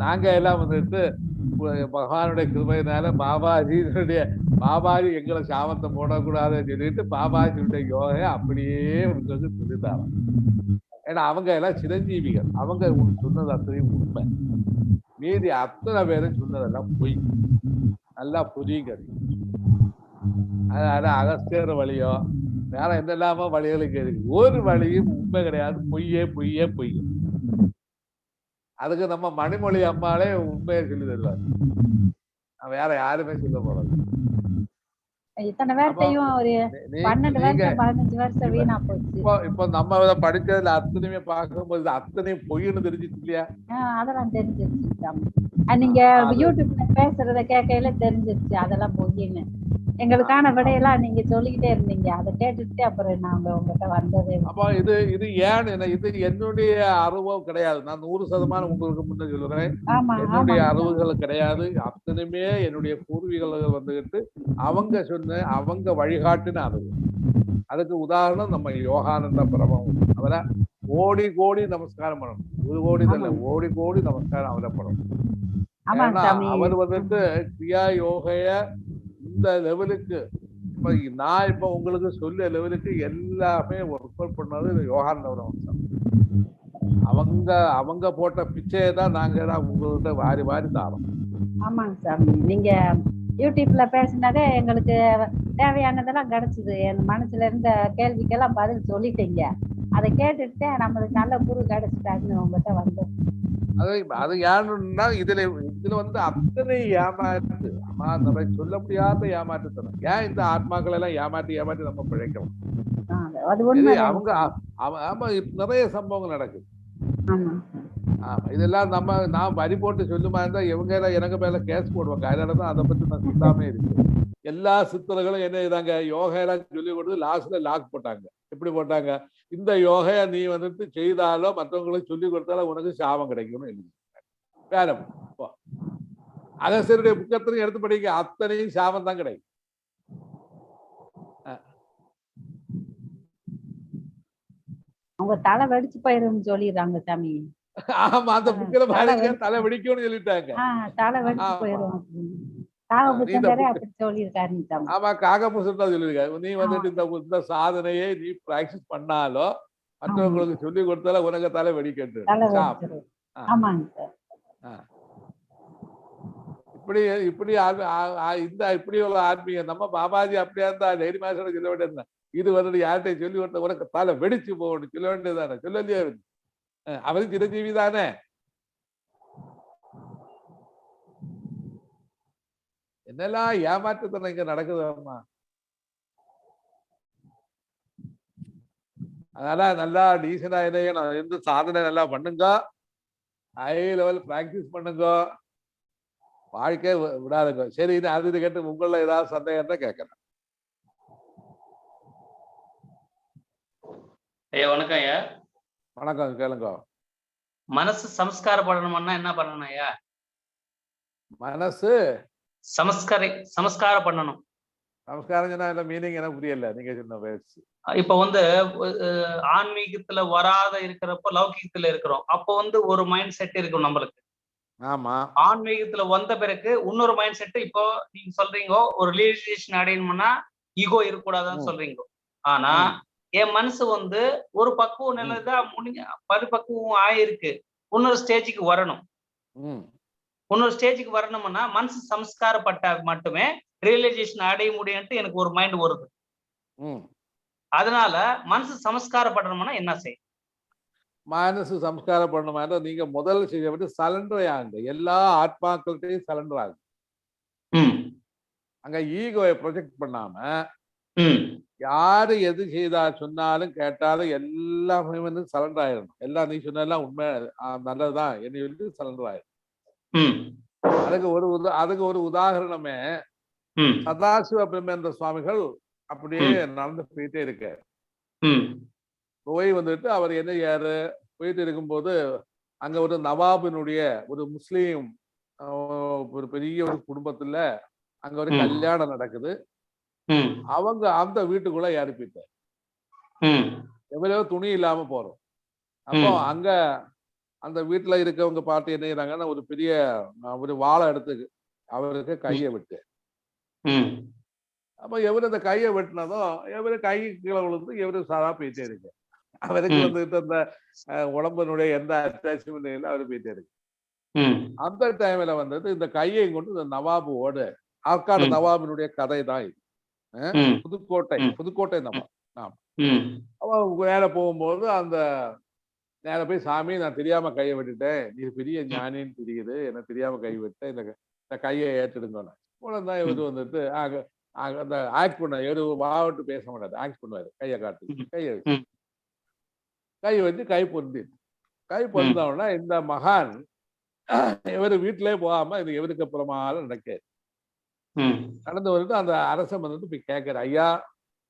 நாங்க எல்லாம் வந்துட்டு பகவானுடைய கிருபையினால பாபாஜி எங்களை சாபத்தை போடக்கூடாதுன்னு சொல்லிட்டு பாபாஜியுடைய யோகை அப்படியே உங்களுக்கு சொல்லித்தாராம். ஏன்னா அவங்க எல்லாம் சிரஞ்சீவிகள், அவங்க சொன்னது அத்தனையும் உண்மை. மீதி அத்தனை பேரும் சொன்னதெல்லாம் பொய். நல்லா புரியுங்கிறது. அதனால அகஸ்தியர் வழியோ வேற என்னெல்லாமோ வழிகளுக்கு இருக்கு, ஒரு வழியும் உண்மை கிடையாது. பொய்யே பொய்யே பொய். அதுக்கு நம்ம மணிமொழி அம்மாலே உண்மையை சொல்லி தருவார். வேற யாருமே சொல்ல போறது. இத்தனை பேர்த்தையும் ஒரு 12 வருஷம் 15 வருஷம் வீணா போச்சு. இப்போ நம்ம படிச்சதுல அத்தனையுமே பார்க்கும்போது அத்தனையும் பொய்ன்னு தெரிஞ்சிச்சு இல்லையா? அதெல்லாம் தெரிஞ்சிருச்சு. நீங்க யூடியூப்ல பேசுறத கேட்கையில தெரிஞ்சிருச்சு அதெல்லாம் பொய்ன்னு. எங்களுக்கான விடையெல்லாம் நீங்க சொல்லிக்கிட்டே இருந்தீங்க. அதை கேட்டுட்டு அப்புறம் நாங்க உங்ககிட்ட வந்தது. அப்ப இது ஏன் இது என்னுடைய அனுபவம் கிடையாது. நான் 100% உங்களுக்கு முன்ன சொல்றேன். என்னுடைய அனுபவங்கள் கிடையாது. அத்தனையுமே என்னுடைய பூர்வீகர்கள் வந்துகிட்டு அவங்க சொன்ன அவங்க வழிகாட்டுன அனுபவம். அதுக்கு உதாரணம் நம்ம யோகானந்த பிரபம். அவரை கோடி கோடி நமஸ்காரம் பண்ணணும். 1 கோடி இல்ல, கோடி கோடி நமஸ்காரம் அவரை பண்ணணும். அவர் வந்துட்டு கிரியா யோகைய இந்த லெவலுக்கு இப்ப உங்களுக்கு சொல்ல லெவலுக்கு எல்லாமே ஒர்க் அவுட் பண்ணது யோகானந்த வம்சம். அவங்க போட்ட பிச்சையை தான் நாங்க உங்கள்கிட்ட வாரி வாரி தாரோம். ஆமாங்க சாமி, நீங்க யூடியூப்ல பேசினதே எங்களுக்கு தேவையானதெல்லாம் கிடைச்சது. என் மனசுல இருந்த கேள்விக்கெல்லாம் பதில் சொல்லிட்டீங்க. அதை கேட்டுட்டு நம்மளுக்கு நல்ல குரு கிடைச்சிட்டாருன்னு உங்ககிட்ட வந்து. அது ஏன்னா இதுல அத்தனை ஏமாற்று. ஆமா, நம்ம சொல்ல முடியாத ஏமாற்றுத்தனம். ஏன் இந்த ஆத்மாக்கள் எல்லாம் ஏமாற்றி நம்ம பிழைக்கிறோம்? அவங்க ஆமா, நிறைய சம்பவங்கள் நடக்குது. ஆமா, இதெல்லாம் நான் வரி போட்டு சொல்லுமா இருந்தா இவங்க எல்லாம் எனக்கு மேல கேஸ் போடுவாங்க. அதனாலதான் அதை பத்தி நான் சொல்லாமே இருக்கு. எல்லா சித்தர்களும் என்ன செய்தாங்க? யோகா எல்லாம் சொல்லி கொடுத்து லாஸ்ட்ல லாக் போட்டாங்க. எப்படி போட்டாங்க? இந்த யோகைய நீ செய்தாலோ மற்றவங்களுக்கு சொல்லி கொடுத்தாலும் உனக்கு சாபம் கிடைக்கும்னு எழுதி வேற. அகஸ்தியருடைய புக்கத்திலையும் எடுத்து படிக்க, அத்தனையும் சாபம் தான் கிடைக்கும். அவங்க தலை வெடிச்சு போயிரும் சொல்லிடுறாங்க சாமி. ஆமா, அந்த புக்கில பாருங்க, தலை வெடிக்கும்னு சொல்லிட்டாங்க. தலை வெடிச்சு போயிரும். ஆமா, காகபுசன் தான் சொல்லிருக்காரு. நீ இந்த சாதனையை நீ பிராக்டிஸ் பண்ணாலோ மற்றவங்களுக்கு சொல்லி கொடுத்தாலும் உனக்கு தலை வெடிக்கட்டு. இப்படி உள்ள ஆத்மீகம். நம்ம பாபாஜி அப்படியா இருந்தா டெய்லி மாசோட சொல்ல வேண்டியது. இது யார்கிட்ட சொல்லி கொடுத்த உனக்கு தலை வெடிச்சு போகணும் சொல்ல வேண்டியதுதானே? சொல்லலையே. அவரு சிரஞ்சீவி தானே. என்னெல்லாம் ஏமாற்றத்தனம் இங்க நடக்குது. அம்மா, அதனால நல்லா டீசெண்டா நான் இருந்து சாதனை நல்லா பண்ணுங்க, ஹை லெவல் பிராக்டிஸ் பண்ணுங்க, வாழ்க்கையை விடாதுங்க. சரி, இது கேட்டு உங்கள ஏதாவது சந்தேகம் இருந்தா கேட்கறேன். ஐயா வணக்கம் ஐயா. வணக்கம், கேளுங்க. மனசு சமஸ்காரப்படணும்னா என்ன பண்ணணும் ஐயா? மனசு சமஸ்காரம் பண்ணணும். நமஸ்காரம் சொன்னா என்ன மீனிங் எனக்கு புரியல, நீங்க சொன்ன பேச்சு. இப்ப வந்து ஆன்மீகத்துல வராத இருக்கிறப்போ லௌகிகத்துல இருக்கிறோம். அப்போ வந்து ஒரு மைண்ட் செட் இருக்கும் நம்மளுக்கு. ஆமா. ஆன்மீகத்துல வந்த பிறகு இன்னொரு மைண்ட் செட். இப்போ நீங்க சொல்றீங்க ஒரு ரியலைசேஷன் அடையணும்னா ஈகோ இருக்கக்கூடாதுன்னு சொல்றீங்க. ஆனா என் மனசு வந்து ஒரு பக்குவம் நிலைதான் பரிபக்குவம் ஆயிருக்கு. இன்னொரு ஸ்டேஜுக்கு வரணும். இன்னொரு ஸ்டேஜுக்கு வரணும்னா மனசு சம்ஸ்காரப்பட்டா மட்டுமே ரியலைசேஷன் அடைய முடியும்ட்டு எனக்கு ஒரு மைண்ட் வருது. அதனால மனசு சமஸ்காரப்படணும்னா என்ன செய்யும்? மனசு சம்ஸ்காரம் பண்ணணுமா, நீங்க முதல்ல செய்ய வேண்டிய சலண்டர் ஆகுங்க. எல்லா ஆத்மாக்கள்கிட்டையும் சலண்டர் ஆகுங்க. அங்க ஈகோவை ப்ரொஜெக்ட் பண்ணாம யாரு எது செய்தா சொன்னாலும் கேட்டாலும் எல்லாமே வந்து சலண்டர் ஆயிடணும். எல்லாம் நீ சொன்னதெல்லாம் உண்மை, நல்லதுதான் என்னை வந்து சலண்டர் ஆயிடும். அதுக்கு ஒரு உதாரணமே சதாசிவ பிரம்மேந்திர சுவாமிகள் அப்படியே நடந்து போயிட்டே இருக்காரு. போய் வந்துட்டு அவர் என்ன செய்யாரு, போயிட்டு இருக்கும்போது அங்க ஒரு நவாபினுடைய ஒரு முஸ்லீம் ஒரு பெரிய ஒரு குடும்பத்துல அங்க ஒரு கல்யாணம் நடக்குது. அவங்க அந்த வீட்டுக்குள்ள ஏறிப்பிட்டார். எவ்வளவோ துணி இல்லாம போறோம். அப்போ அங்க அந்த வீட்டுல இருக்கவங்க பார்த்து என்ன செய்யறாங்கன்னா ஒரு பெரிய ஒரு வாழை எடுத்து அவருக்கு கையை விட்டு, அப்ப எவரு அந்த கையை வெட்டினதும் எவரு கை கீழே விழுந்து எவரு சாதா போயிட்டே இருக்கு. அவருக்கு வந்துட்டு அந்த உடம்பினுடைய எந்த அட்டாச்மெண்ட் இல்லை, அவரு போயிட்டே இருக்கு. அந்த டைம்ல வந்துட்டு இந்த கையை கொண்டு இந்த நவாபோட ஆற்காடு நவாபினுடைய கதை தான் இது. புதுக்கோட்டை நவாப். அவன் வேலை போகும்போது அந்த நேர போய், சாமி நான் தெரியாம கையை விட்டுட்டேன், நீ பெரிய ஞானின்னு தெரியுது, எனக்கு தெரியாம கை விட்டேன், இந்த கையை ஏற்றுடுங்க. உடனே இவரு வந்துட்டு அந்த ஆக்ட் பண்ண எரு வாவட்டு பேச மாட்டாரு, ஆக்ட் பண்ணுவாரு. கையை காட்டு, கை வச்சு கை பொருந்தவனா இந்த மகான் இவரு வீட்டிலே போகாம இது இவருக்கு அப்புறமால நடந்து வந்துட்டு அந்த அரசன் வந்துட்டு போய் கேட்கிற, ஐயா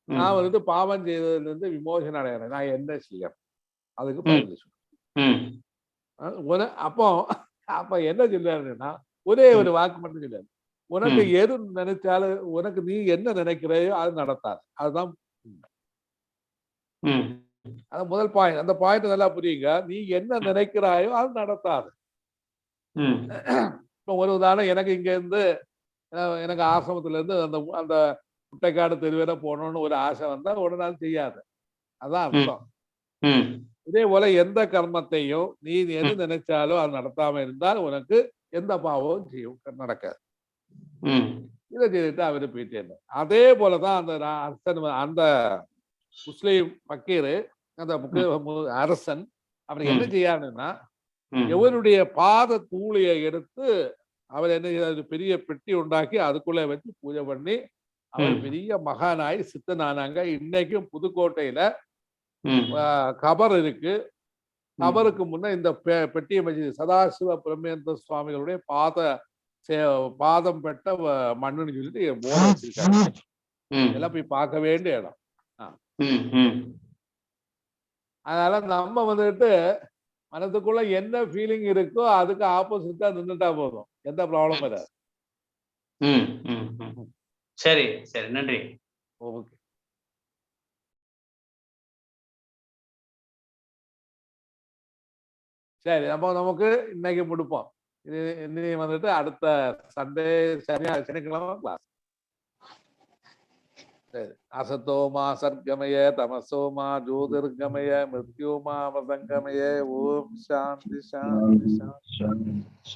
நான் வந்துட்டு பாவம் செய்ததுல இருந்து விமோசனம் அடைகிறேன், நான் என்ன செய்யறேன்? அதுக்கு பதில் சொல்ல அப்ப என்ன சொல்றாருன்னா ஒரே ஒரு வாக்கு மட்டும் சொல்றாரு, உனக்கு எது நினைச்சாலும் உனக்கு நீ என்ன நினைக்கிறையோ அது நடத்தாது. அதுதான் அது முதல் பாயிண்ட். அந்த பாயிண்ட் நல்லா புரியுங்க. நீ என்ன நினைக்கிறாயோ அது நடத்தாது. இப்ப ஒரு உதாரணம், எனக்கு இங்க இருந்து எனக்கு ஆசிரமத்துல இருந்து அந்த அந்த முட்டைக்காடு தெருவேல போகணும்னு ஒரு ஆசை வந்தா உடனே செய்யாது. அதான் அர்த்தம். இதே போல எந்த கர்மத்தையும் நீ எது நினைச்சாலும் அது நடத்தாம இருந்தால் உனக்கு எந்த பாவமும் செய்யும் நடக்காது. இதை செய்துட்டு அவரு போயிட்டே இருந்தார். அதே போலதான் அந்த முஸ்லீம் பக்கீரு அந்த அரசன் அவர் என்ன செய்யாருன்னா, எவருடைய பாத தூளியை எடுத்து அவர் என்ன செய்ய பெரிய பெட்டி உண்டாக்கி அதுக்குள்ள வச்சு பூஜை பண்ணி அவர் பெரிய மகானாய் சித்தனானாங்க. இன்னைக்கும் புதுக்கோட்டையில கபர் இருக்கு. கபருக்கு முன்ன இந்த பெட்டியை வச்சு சதாசிவ பிரம்மேந்திர சுவாமிகளுடைய பாதம் பெற்ற மண்ணுன்னு சொல்லிட்டு போர்டு வச்சிருக்காங்க. எல்லாம் போய் பார்க்க வேண்டிய இடம். அதனால நம்ம வந்துட்டு மனதுக்குள்ள என்ன ஃபீலிங் இருக்கோ அதுக்கு ஆப்போசிட்டா நின்றுட்டா போதும், எந்த ப்ராப்ளம் வராது. சரி சரி, நன்றி. ஓகே. சரி, அப்போ நமக்கு இன்னைக்கு முடிப்போம். இனி வந்துட்டு அடுத்த சண்டே சனிக்கிழமை கிளாஸ். असतोमा सर्गमय तमसोमा ज्योतिर्गमय मृत्युमा वसंगमय। ओम शांति शांति शांति।